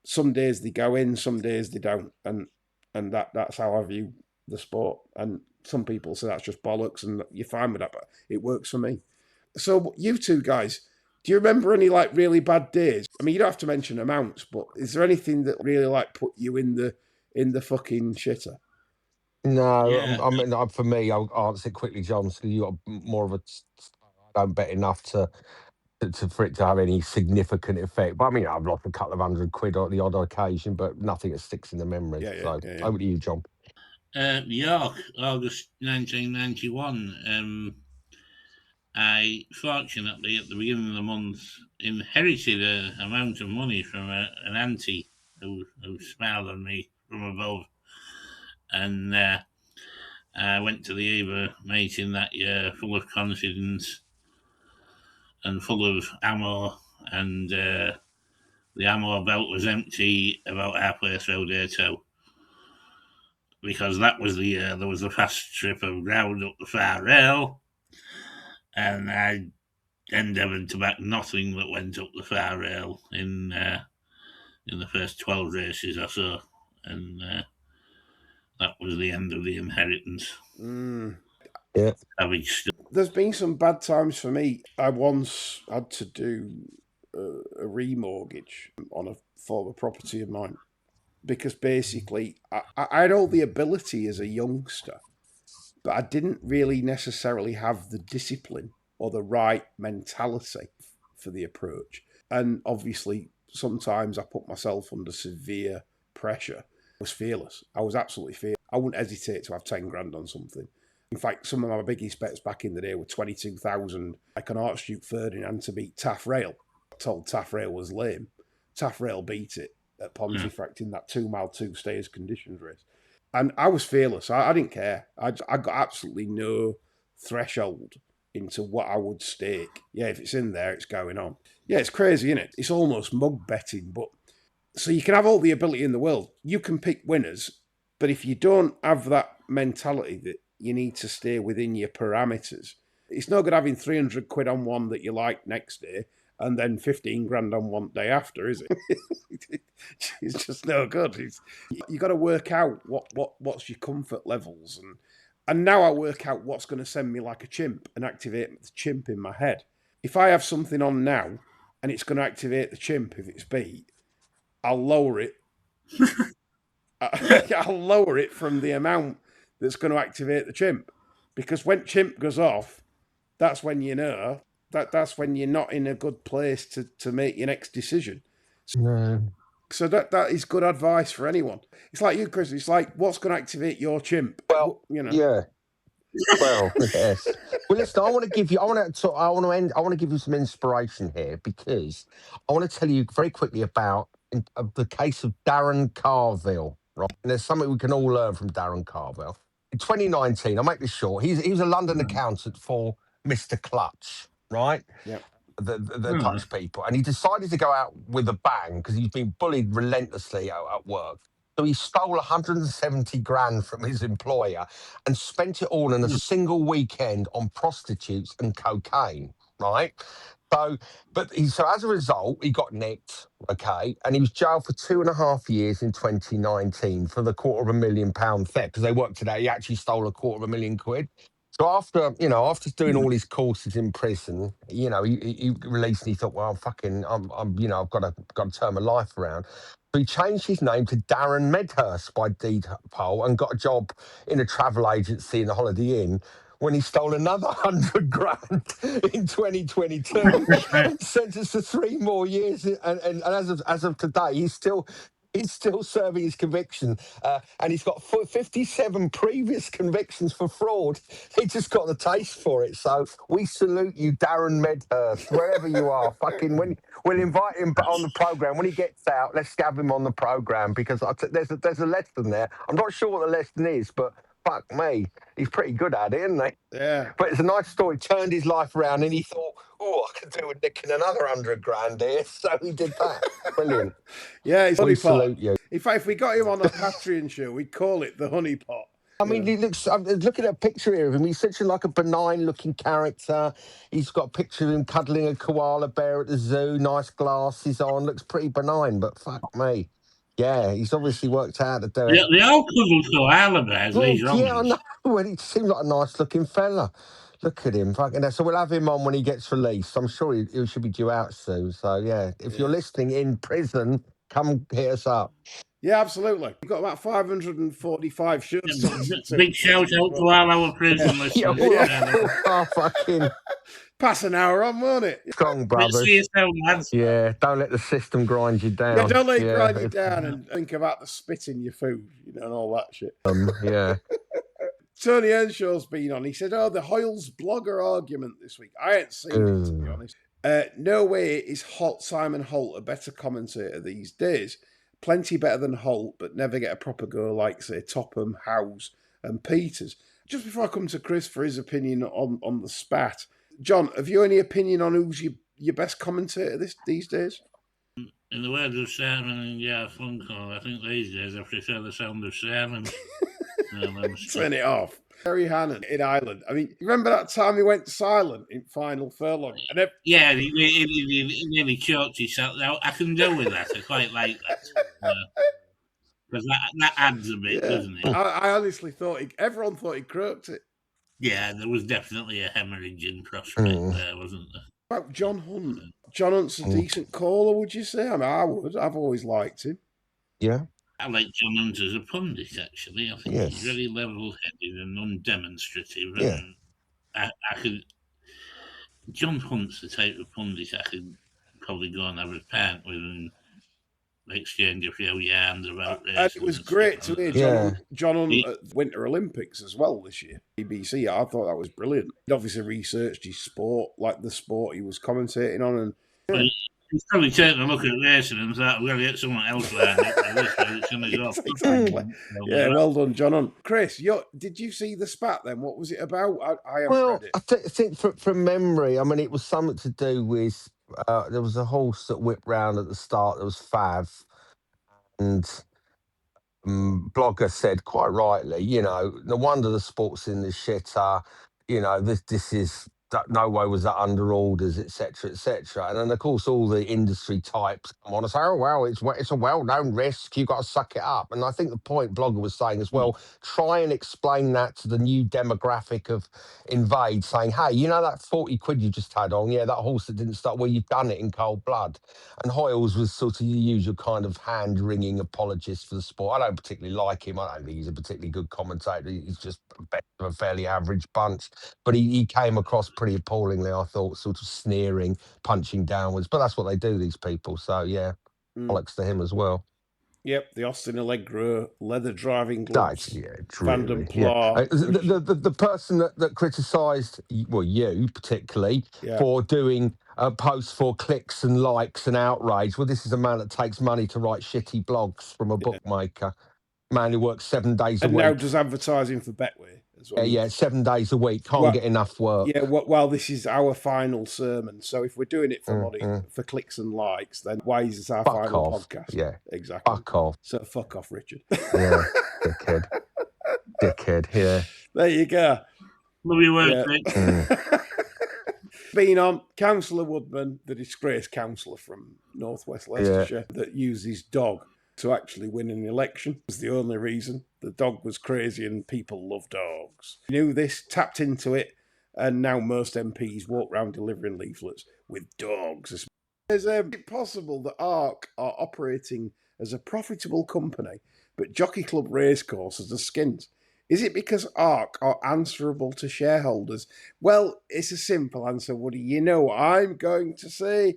some days they go in, some days they don't. And that's how I view the sport. And some people say that's just bollocks and you're fine with that, but it works for me. So you two guys, do you remember any like really bad days? I mean, you don't have to mention amounts, but is there anything that really like put you in the fucking shitter? No, Yeah. I mean, for me, I'll answer it quickly, John. So you got more of a. I don't bet enough for it to have any significant effect. But I mean, I've lost a couple of £100 on the odd occasion, but nothing that sticks in the memory. Yeah. Over to you, John. York, August 1991. I fortunately, at the beginning of the month, inherited an amount of money from an auntie who smiled on me from above. And I went to the Eva meeting that year full of confidence and full of ammo, and the ammo belt was empty about halfway through day two. Because that was the year there was a fast strip of ground up the far rail, and I endeavoured to back nothing that went up the far rail in the first 12 races or so, and that was the end of the inheritance. Yeah. There's been some bad times for me. I once had to do a remortgage on a former property of mine because basically I had all the ability as a youngster, but I didn't really necessarily have the discipline or the right mentality for the approach. And obviously, sometimes I put myself under severe pressure. I was fearless. I was absolutely fearless. I wouldn't hesitate to have 10 grand on something. In fact, some of my biggest bets back in the day were 22,000, like an Archduke Ferdinand to beat Taff Rail. I told Taff Rail was lame. Taff Rail beat it at Pontefract in that 2 mile 2 stayers conditions race. And I was fearless. I didn't care. I got absolutely no threshold into what I would stake. Yeah, if it's in there, it's going on. Yeah, it's crazy, isn't it? It's almost mug betting. But so you can have all the ability in the world. You can pick winners. But if you don't have that mentality that you need to stay within your parameters, it's no good having 300 quid on one that you like next day and then 15 grand on one day after, is it? It's just no good. You got to work out what's your comfort levels, and now I work out what's going to send me like a chimp and activate the chimp in my head. If I have something on now and it's going to activate the chimp if it's beat, I'll lower it. I'll lower it from the amount that's going to activate the chimp, because when chimp goes off, that's when you know that's when you're not in a good place to make your next decision. So that is good advice for anyone. It's like you, Chris. It's like, what's going to activate your chimp? Well, yeah. Well, yes. Well, listen. I want to give you some inspiration here, because I want to tell you very quickly about the case of Darren Carville. Right, and there's something we can all learn from Darren Carville. In 2019, I'll make this short. He was a London accountant for Mr. Clutch, right? Yeah. The touch people, and he decided to go out with a bang because he's been bullied relentlessly at work. So he stole 170 grand from his employer and spent it all in a single weekend on prostitutes and cocaine, right? So as a result, he got nicked, okay, and he was jailed for 2.5 years in 2019 for the £250,000 theft, because they worked it out. He actually stole £250,000. So after doing all his courses in prison, he released and he thought, well, I've got to turn my life around. So he changed his name to Darren Medhurst by deed poll and got a job in a travel agency in the Holiday Inn, when he stole another 100 grand in 2022, sentenced to 3 more years. And as of today, he's still serving his conviction, and he's got 57 previous convictions for fraud. He just got the taste for it. So we salute you, Darren Medhurst, wherever you are. We'll invite him on the programme when he gets out. Let's have him on the programme, because there's a lesson there. I'm not sure what the lesson is, but fuck me, he's pretty good at it, isn't he? Yeah. But it's a nice story. Turned his life around, and he thought, I could do with nicking another 100 grand here. So he did that. Brilliant. Yeah, it's honey pot. Salute you. In fact, if we got him on a Patreon show, we'd call it the honey pot. I mean, he looks. I'm looking at a picture here of him. He's such a benign-looking character. He's got a picture of him cuddling a koala bear at the zoo. Nice glasses on. Looks pretty benign, but fuck me. Yeah, he's obviously worked out to do it. Yeah, they all cuddle koala bears. Yeah, I know. Well, he seemed like a nice-looking fella. Look at him, fucking hell. So we'll have him on when he gets released. I'm sure he should be due out soon. So yeah, if you're listening in prison, come hit us up. Yeah, absolutely. We've got about 545 shirts. Big shout out to all our prison listeners. Fucking pass an hour on, won't it? strong brothers. See yourself, lads. Yeah, don't let the system grind you down. Yeah, don't let it grind you down and think about the spit in your food, and all that shit. Yeah. Tony Earnshaw's been on. He said, the Hoyles blogger argument this week. I ain't seen it, to be honest. No way is Simon Holt a better commentator these days. Plenty better than Holt, but never get a proper go like, say, Topham, Howes and Peters. Just before I come to Chris for his opinion on the spat, John, have you any opinion on who's your best commentator these days? In the words of Simon and Funko, I think these days I prefer the sound of Simon. Turn it off. Terry Hannon in Ireland. I mean, remember that time he went silent in final furlong? And yeah, he nearly choked himself. I can deal with that. I quite like that. Because that adds a bit, doesn't it? I honestly thought everyone thought he croaked it. Yeah, there was definitely a hemorrhage in prospect there, wasn't there? About John Hunt. John Hunt's a decent caller, would you say? I mean, I would. I've always liked him. Yeah. I like John Hunt as a pundit, actually. I think he's very level-headed and undemonstrative. Yeah. And I could... John Hunt's the type of pundit I could probably go and have a pint with and exchange a few yarns about racing. And it was great to hear John Hunt at the Winter Olympics as well this year. BBC, I thought that was brilliant. He obviously researched his sport, like the sport he was commentating on. And he's probably taking a look at racing and thought, we're going to get someone else lined up for this way. It's going to go. Exactly. Yeah, well done, John Hunt. Chris, did you see the spat then? What was it about? I haven't read it. I think from memory, I mean, it was something to do with, there was a horse that whipped round at the start that was Fav, and blogger said quite rightly, no wonder the sport's in the shitter, this is, no way was that under orders, etc., etc. And then, of course, all the industry types come on and say, oh, well, it's a well-known risk, you've got to suck it up. And I think the point blogger was saying as well, try and explain that to the new demographic of Invade, saying, hey, that 40 quid you just had on, that horse that didn't start, well, you've done it in cold blood. And Hoyles was sort of the usual kind of hand-wringing apologist for the sport. I don't particularly like him. I don't think he's a particularly good commentator. He's just a fairly average bunch. But he came across pretty appallingly, I thought, sort of sneering, punching downwards. But that's what they do, these people. So, bollocks to him as well. Yep, the Austin Allegro leather driving gloves. Van den Pla. The person that criticised, well, you particularly, for doing posts for clicks and likes and outrage. Well, this is a man that takes money to write shitty blogs from a bookmaker. Man who works 7 days a week. And now does advertising for Betway as well. Yeah, 7 days a week. Can't get enough work. Yeah, well, this is our final sermon. So if we're doing it for money, for clicks and likes, then why is this our final podcast? Yeah, exactly. Fuck off. So fuck off, Richard. Yeah, dickhead, yeah. There you go. Love your work, mate. Being on Councillor Woodman, the disgraced councillor from Northwest Leicestershire, that used his dog to actually win an election. Was the only reason. The dog was crazy and people love dogs. He knew this, tapped into it, and now most MPs walk around delivering leaflets with dogs. Is it possible that ARC are operating as a profitable company, but Jockey Club Racecourses are skint? Is it because ARC are answerable to shareholders? Well, it's a simple answer, Woody. You know what I'm going to say.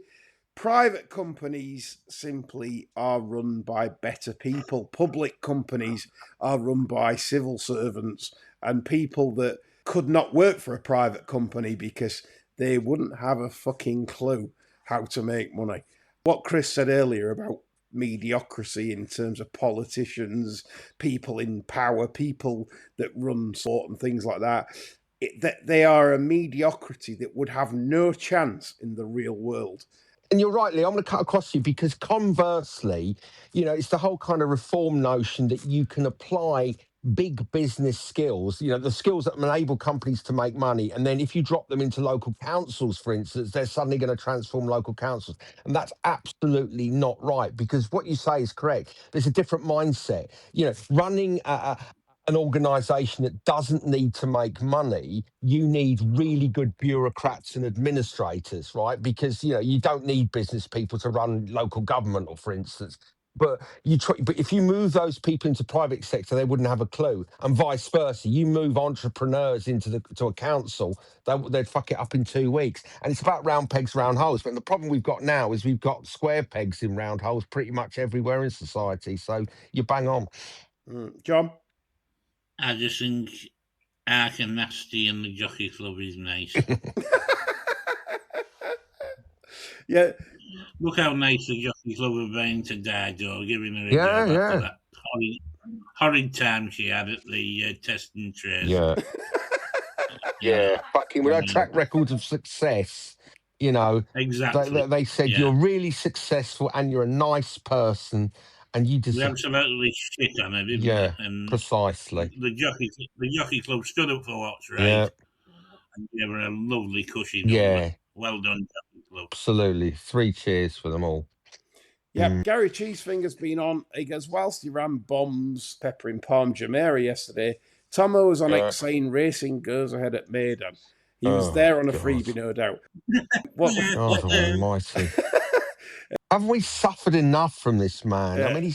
Private companies simply are run by better people. Public companies are run by civil servants and people that could not work for a private company because they wouldn't have a fucking clue how to make money. What Chris said earlier about mediocrity in terms of politicians, people in power, people that run sport and things like that, that they are a mediocrity that would have no chance in the real world. And you're right, Lee, I'm going to cut across you because conversely, it's the whole kind of reform notion that you can apply big business skills, the skills that enable companies to make money. And then if you drop them into local councils, for instance, they're suddenly going to transform local councils. And that's absolutely not right, because what you say is correct. There's a different mindset. Running an organisation that doesn't need to make money, you need really good bureaucrats and administrators, right? Because, you don't need business people to run local government, or for instance. But but if you move those people into private sector, they wouldn't have a clue, and vice versa. You move entrepreneurs to a council, they'd fuck it up in 2 weeks. And it's about round pegs, round holes. But the problem we've got now is we've got square pegs in round holes pretty much everywhere in society. So you bang on, John. I just think Ark and Nasty and the Jockey Club is nice. Yeah. Look how nice the Jockey Club have been to Dido, giving her a Yeah, job yeah. after that horrid time she had at the testing trays. yeah, yeah. Fucking with our track records of success, you know, Exactly. they said Yeah. you're really successful and you're a nice person, and you We just absolutely shit on her, didn't yeah, we? And precisely. the Jockey Club stood up for what's right Yeah, and gave her a lovely cushy yeah, number. Well done, Jockey Club. absolutely. 3 cheers for them all. Yeah, Gary Cheesefinger's been on. He goes, whilst he ran bombs peppering Palm Jumeirah yesterday, Tomo was on Amo Racing goes ahead at Maidan. He was there on a freebie, no doubt. What? God almighty. Haven't we suffered enough from this man? Yeah. I mean,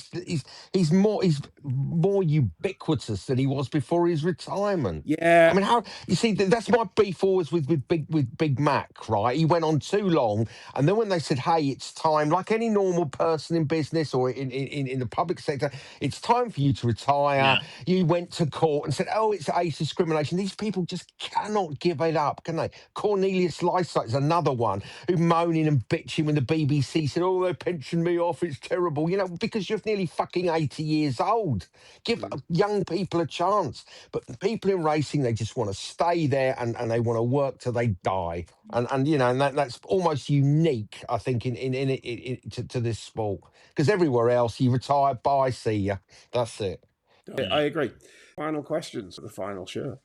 he's more ubiquitous than he was before his retirement. Yeah. I mean, how you see that's my beef always with Big Mac, right? He went on too long, and then when they said, "Hey, it's time," like any normal person in business or in the public sector, it's time for you to retire. Yeah. You went to court and said, "Oh, it's age discrimination." These people just cannot give it up, can they? Cornelius Lysite is another one who moaning and bitching when the BBC said, "Oh, they pensioned me off. It's terrible." You know, because you're nearly fucking 80 years old. Give young people a chance. But the people in racing, they just want to stay there and they want to work till they die. And you know, and that's almost unique, I think, to this sport. Because everywhere else, you retire, bye, see ya. That's it. I agree. Final questions for the final show.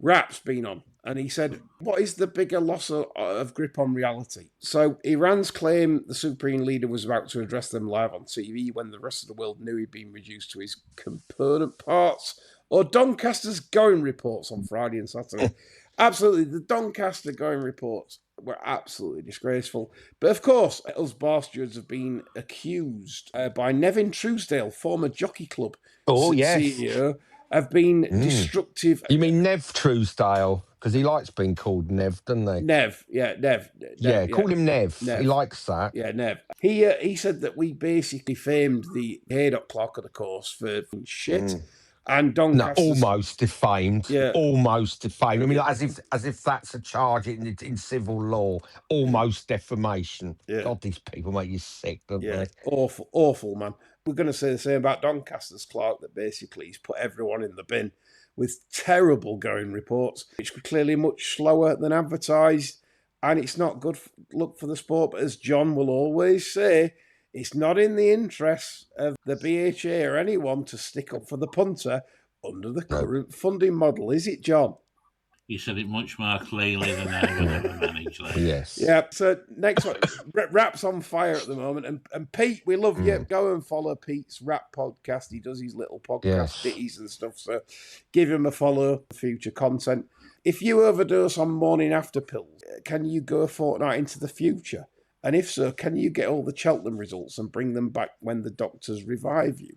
Rap's been on, and he said, what is the bigger loss of grip on reality? So Iran's claim the Supreme Leader was about to address them live on TV when the rest of the world knew he'd been reduced to his component parts, or Doncaster's going reports on Friday and Saturday. Absolutely, the Doncaster going reports were absolutely disgraceful. But of course, us bastards have been accused by Nevin Truesdale, former Jockey Club CEO, have been destructive. You mean Nev Truesdale? Because he likes being called Nev, doesn't he? Nev. Yeah, call him Nev. He likes that. Yeah, Nev. He said that we basically famed the Haydock clerk of the course for shit. And Doncaster almost defamed. Yeah. Almost defamed. I mean, as if that's a charge in civil law. Almost defamation. Yeah. God, these people make you sick, don't they? Awful, man. We're going to say the same about Doncaster's clerk, that basically he's put everyone in the bin with terrible going reports, which were clearly much slower than advertised, and it's not good look for the sport. But as John will always say, it's not in the interests of the BHA or anyone to stick up for the punter under the current funding model, is it, John? You said it much more clearly than I would ever manage. Like. Yes. Yeah, so next one. Rap's on fire at the moment. And Pete, we love you. Go and follow Pete's Rap podcast. He does his little podcast ditties and stuff. So give him a follow for future content. If you overdose on morning after pills, can you go a fortnight into the future? And if so, can you get all the Cheltenham results and bring them back when the doctors revive you?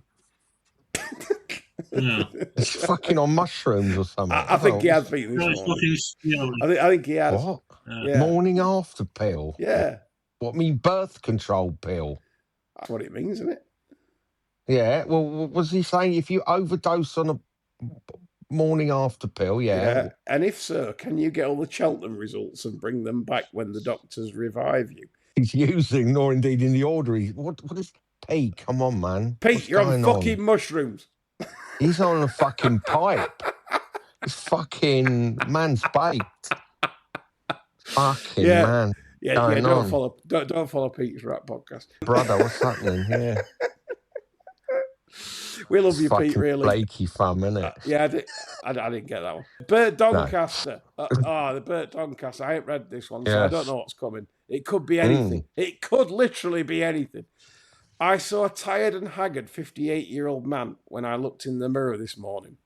Yeah. He's fucking on mushrooms or something. I think he has been this morning. I think he has. What? Yeah. Morning after pill? Yeah. What, mean birth control pill? That's what it means, isn't it? Yeah. Well, was he saying if you overdose on a morning after pill, yeah. And if so, can you get all the Cheltenham results and bring them back when the doctors revive you? He's using, nor indeed in the order. What is Pete? Come on, man. Pete, what's you're on fucking mushrooms. He's on a fucking pipe. This fucking man's baked. Fucking man. Yeah, don't follow Pete's Rap podcast. Brother, what's happening here? We love you, Pete, really. Flaky fun, isn't it? Yeah, I didn't get that one. Bert Doncaster. The Bert Doncaster. I ain't read this one, so I don't know what's coming. It could be anything. It could literally be anything. I saw a tired and haggard 58-year-old man when I looked in the mirror this morning.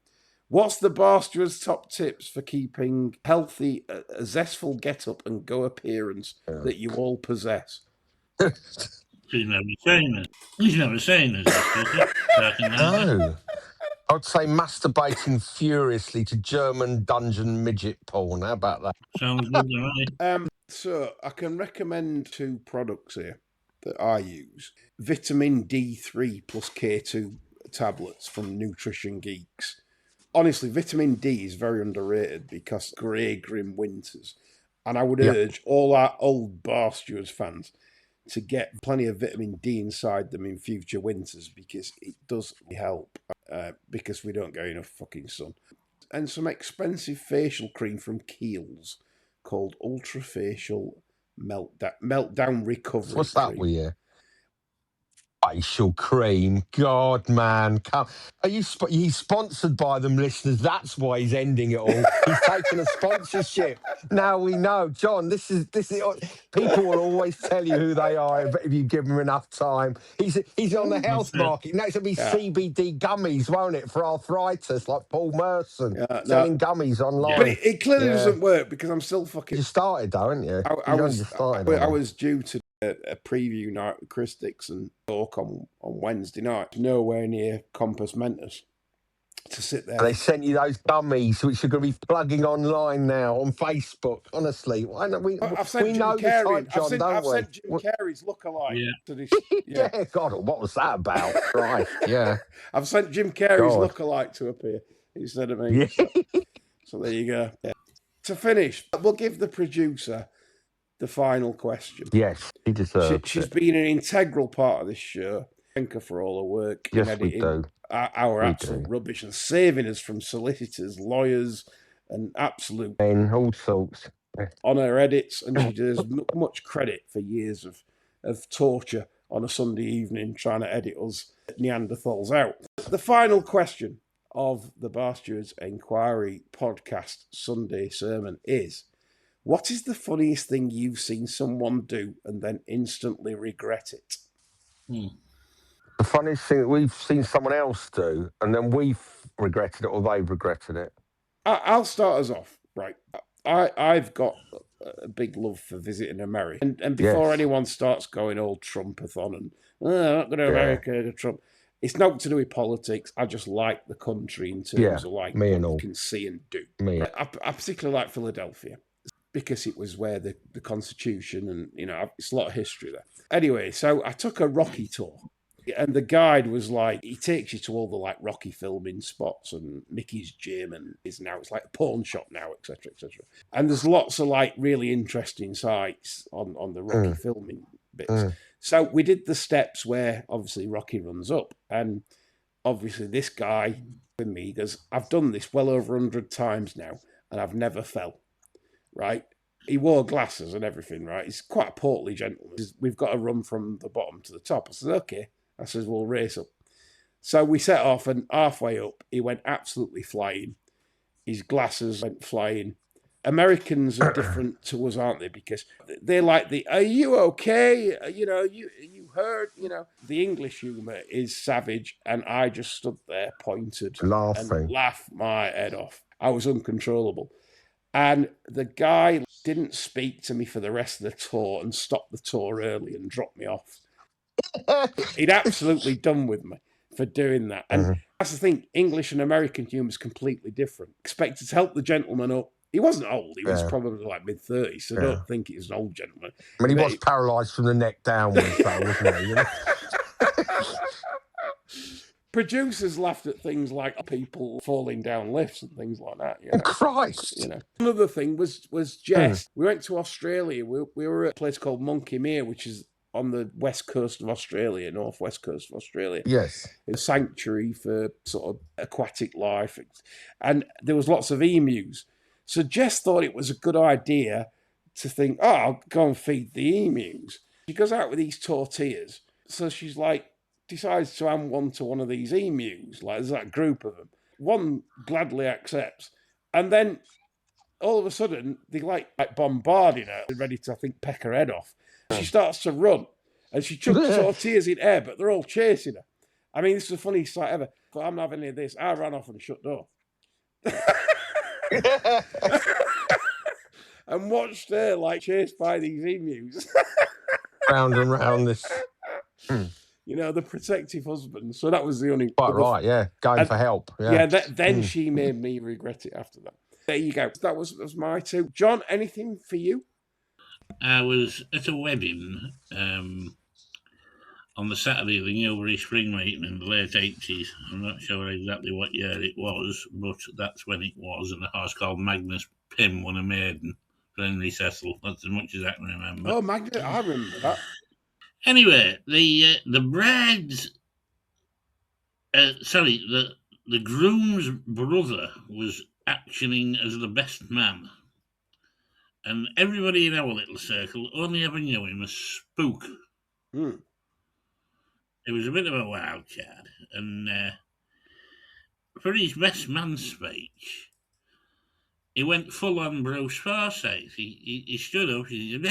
What's the Barsters' top tips for keeping healthy, a zestful get-up and go appearance that you all possess? He's never seen it. He's never seen it, back in that. No. I'd say masturbating furiously to German dungeon midget porn. How about that? Sounds good to me. So I can recommend 2 products here that I use. Vitamin D3 plus K2 tablets from Nutrition Geeks. Honestly, vitamin D is very underrated because grey, grim winters. And I would urge all our old Bar Stewards fans to get plenty of vitamin D inside them in future winters because it does help because we don't get enough fucking sun. And some expensive facial cream from Kiehl's called Ultra Facial Meltdown Recovery What's that Cream. with you? Facial cream. God, man. He's sponsored by them, listeners. That's why he's ending it all. He's taking a sponsorship. Now we know. John, this is people will always tell you who they are if you give them enough time. He's on the health market. Now it's going to be CBD gummies, won't it, for arthritis, like Paul Merson selling gummies online. But it clearly doesn't work because I'm still fucking... You started, though, haven't you? I was due to a preview night with Chris Dixon talk on Wednesday night, nowhere near Compass Mentis to sit there. They sent you those dummies, which you're going to be plugging online now on Facebook. Honestly, why don't we? I've sent we Jim know Carrey. the type, John, I've sent Jim Carrey's lookalike to this. Yeah, God, what was that about? Right, yeah. I've sent Jim Carrey's lookalike to appear instead of me. So there you go. Yeah. To finish, we'll give the producer the final question. Yes, he deserves She's been an integral part of this show. Thank her for all her work in editing our absolute rubbish and saving us from solicitors, lawyers, and absolute all sorts on her edits. And she deserves much credit for years of torture on a Sunday evening trying to edit us Neanderthals out. The final question of the Bar Stewards Inquiry podcast Sunday sermon is: what is the funniest thing you've seen someone do and then instantly regret it? The funniest thing that we've seen someone else do and then we've regretted it or they've regretted it. I'll start us off. Right. I've got a big love for visiting America. And before anyone starts going all Trumpathon and, I'm not going to America to Trump, it's not to do with politics. I just like the country in terms of like what you can see and do. I particularly like Philadelphia because it was where the Constitution and, it's a lot of history there. Anyway, so I took a Rocky tour. And the guide was like, he takes you to all the like Rocky filming spots and Mickey's gym, and it's like a pawn shop now, etc., etc. And there's lots of like really interesting sites on the Rocky filming bits. So we did the steps where obviously Rocky runs up, and obviously this guy with me goes, I've done this well over 100 times now, and I've never fell. Right? He wore glasses and everything. Right? He's quite a portly gentleman. We've got to run from the bottom to the top. I said, okay. I says, we'll race up. So we set off, and halfway up, he went absolutely flying. His glasses went flying. Americans are different to us, aren't they? Because they're like are you okay? You hurt? The English humour is savage, and I just stood there, pointed, and laughed my head off. I was uncontrollable. And the guy didn't speak to me for the rest of the tour and stopped the tour early and dropped me off. He'd absolutely done with me for doing that. And that's the thing, English and American humour is completely different. Expected to help the gentleman up. He wasn't old, he was probably like mid-30s, so don't think he was an old gentleman. I mean, he was paralysed from the neck downwards, though, wasn't he? Producers laughed at things like people falling down lifts and things like that. Oh, Christ! Another thing was Jess. We went to Australia. We were at a place called Monkey Mere, which is on the west coast of Australia, northwest coast of Australia. Yes. It's a sanctuary for sort of aquatic life. And there was lots of emus. So Jess thought it was a good idea to think, I'll go and feed the emus. She goes out with these tortillas. So she's like, decides to hand one to one of these emus. Like, there's that group of them. One gladly accepts. And then all of a sudden, they like bombarding her, ready to, I think, peck her head off. She starts to run, and she chucks tortillas in air, but they're all chasing her. I mean, this is the funniest sight ever. But I'm not having any of this. I ran off and shut door. And watched her, like, chased by these emus. Round and round this. You know, the protective husband. So that was the only... Quite right, yeah. Going for help. Yeah, then she made me regret it after that. There you go. That was my two. John, anything for you? I was at a wedding on the Saturday of the Newbury Spring Meeting in the late 80s. I'm not sure exactly what year it was, but that's when it was. And a horse called Magnus Pym won a maiden for Henry Cecil. That's as much as I can remember. Oh, Magnus, I remember that. Anyway, the bride's... the groom's brother was actioning as the best man. And everybody in our little circle only ever knew him as Spook. He was a bit of a wild card. And for his best man speech, he went full on Bruce Forsyth. He stood up, he said,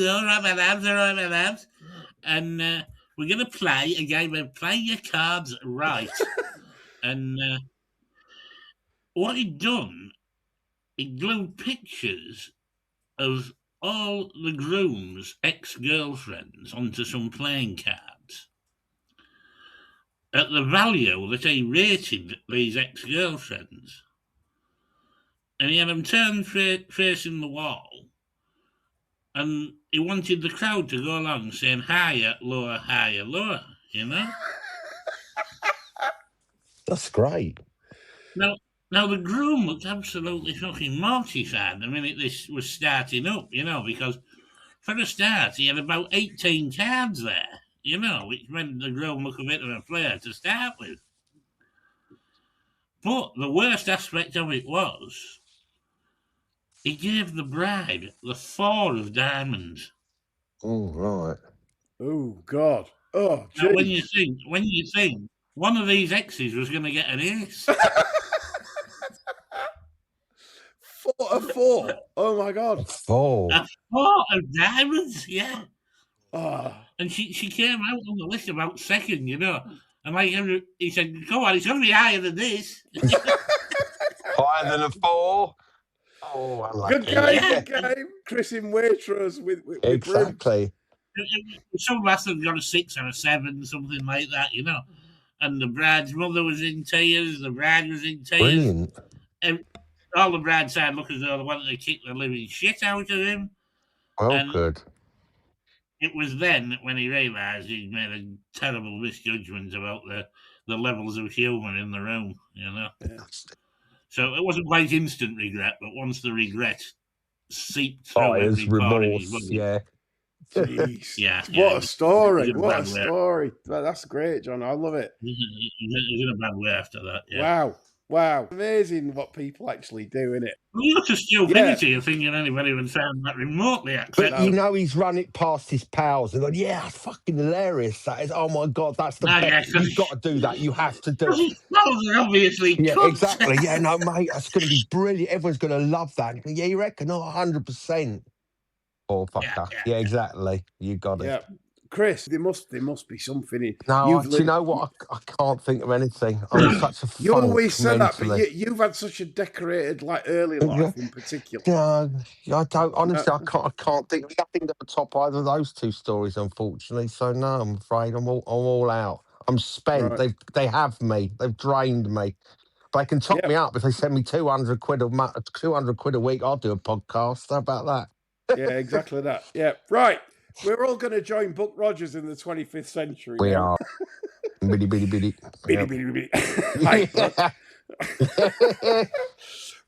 all right, my lads. And we're going to play a game of play your cards right. And what he'd done, he glued pictures of all the groom's ex-girlfriends onto some playing cards at the value that he rated these ex-girlfriends. And he had them turned facing the wall, and he wanted the crowd to go along saying higher, lower, you know? That's great. Now the groom looked absolutely fucking mortified the minute this was starting up, you know, because for a start he had about 18 cards there, you know, which made the groom look a bit of a player to start with. But the worst aspect of it was he gave the bride the 4 of diamonds. Oh, right. Oh, God. Oh, now, when you think one of these exes was going to get an ace. 4? Oh, my God. 4. A 4 of diamonds, yeah. Oh. And she came out on the list about second, you know. And like he said, come on, it's going to be higher than this. Higher than a 4? Oh, I like Good game. Chris in Waitrose with exactly. Some lads had got a 6 or a 7, something like that, you know. And the bride's mother was in tears. The bride was in tears. Brilliant. And all the bride side looked as though they wanted to kick the living shit out of him. Good. It was then when he realised he'd made a terrible misjudgment about the levels of humour in the room, you know. Yeah. So it wasn't quite instant regret, but once the regret seeped through every part of his body. Yeah. Jeez. Yeah. What a story. What a story. That's great, John. I love it. He's in a bad way after that. Yeah. Wow. Amazing what people actually do, isn't it? Look at stupidity of thinking anybody would sound that remotely acceptable. But you know he's run it past his pals and gone, yeah, that's fucking hilarious. That is, oh my God, that's the best. You've got to do that. You have to do it. His pals are obviously exactly. Yeah, no, mate, that's going to be brilliant. Everyone's going to love that. Yeah, you reckon? Oh, 100%. Oh, fucker. Yeah, exactly. You got it. Yeah. Chris, there must be something in. No, do you know what? I can't think of anything. I'm such a You always said that, but you've had such a decorated, like, early life in particular. No, I don't. Honestly, I can't think of nothing at the top either of those two stories, unfortunately. So no, I'm afraid I'm all out. I'm spent. Right. They have me. They've drained me. But they can top me up if they send me 200 quid a week. I'll do a podcast. How about that? Yeah, exactly that. Yeah, right. We're all going to join Buck Rogers in the 25th century. We are. Biddy, biddy, biddy. Biddy, biddy, biddy.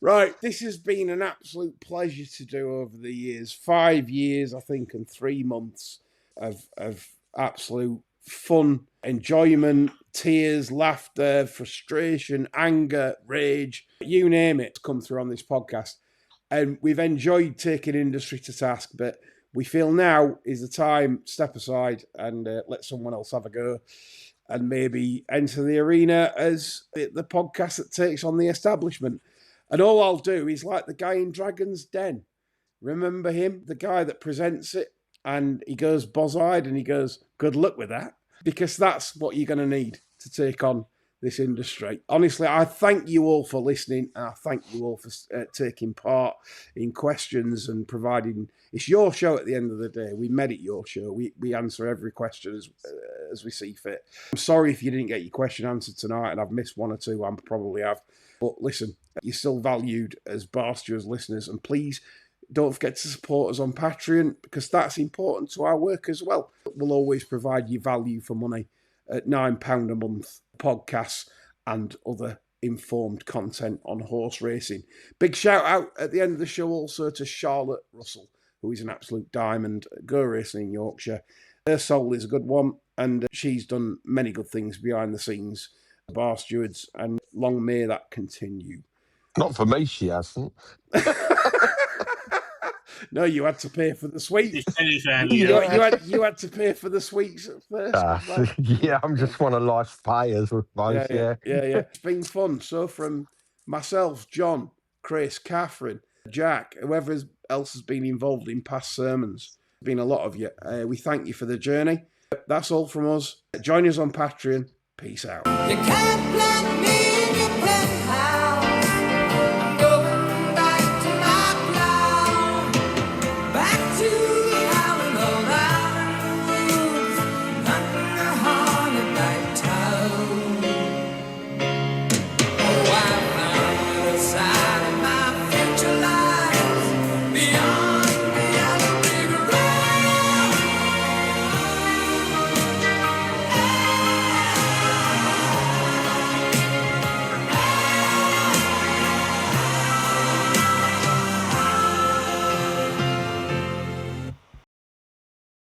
Right, this has been an absolute pleasure to do over the years. 5 years, I think, and 3 months of absolute fun, enjoyment, tears, laughter, frustration, anger, rage, you name it, come through on this podcast. And we've enjoyed taking industry to task, but we feel now is the time, step aside and let someone else have a go and maybe enter the arena as the podcast that takes on the establishment. And all I'll do is like the guy in Dragon's Den. Remember him? The guy that presents it and he goes boz-eyed and he goes, good luck with that. Because that's what you're going to need to take on this industry. Honestly, I thank you all for listening, and I thank you all for taking part in questions and providing. It's your show at the end of the day. We made it your show. We answer every question as we see fit. I'm sorry if you didn't get your question answered tonight, and I've missed one or two. I probably have. But listen, you're still valued as Bar Stewards listeners, and please don't forget to support us on Patreon, because that's important to our work as well. We'll always provide you value for money at £9 a month, podcasts and other informed content on horse racing. Big shout out at the end of the show also to Charlotte Russell, who is an absolute diamond at Go Racing in Yorkshire. Her soul is a good one, and she's done many good things behind the scenes, Bar Stewards, and long may that continue. Not for me, she hasn't. No, you had to pay for the sweets. Yeah. You had to pay for the sweets at first. Yeah, I'm just one of life's payers, I suppose. Yeah. It's been fun. So from myself, John, Chris, Catherine, Jack, whoever else has been involved in past sermons, there's been a lot of you. We thank you for the journey. That's all from us. Join us on Patreon. Peace out. You can't blame me.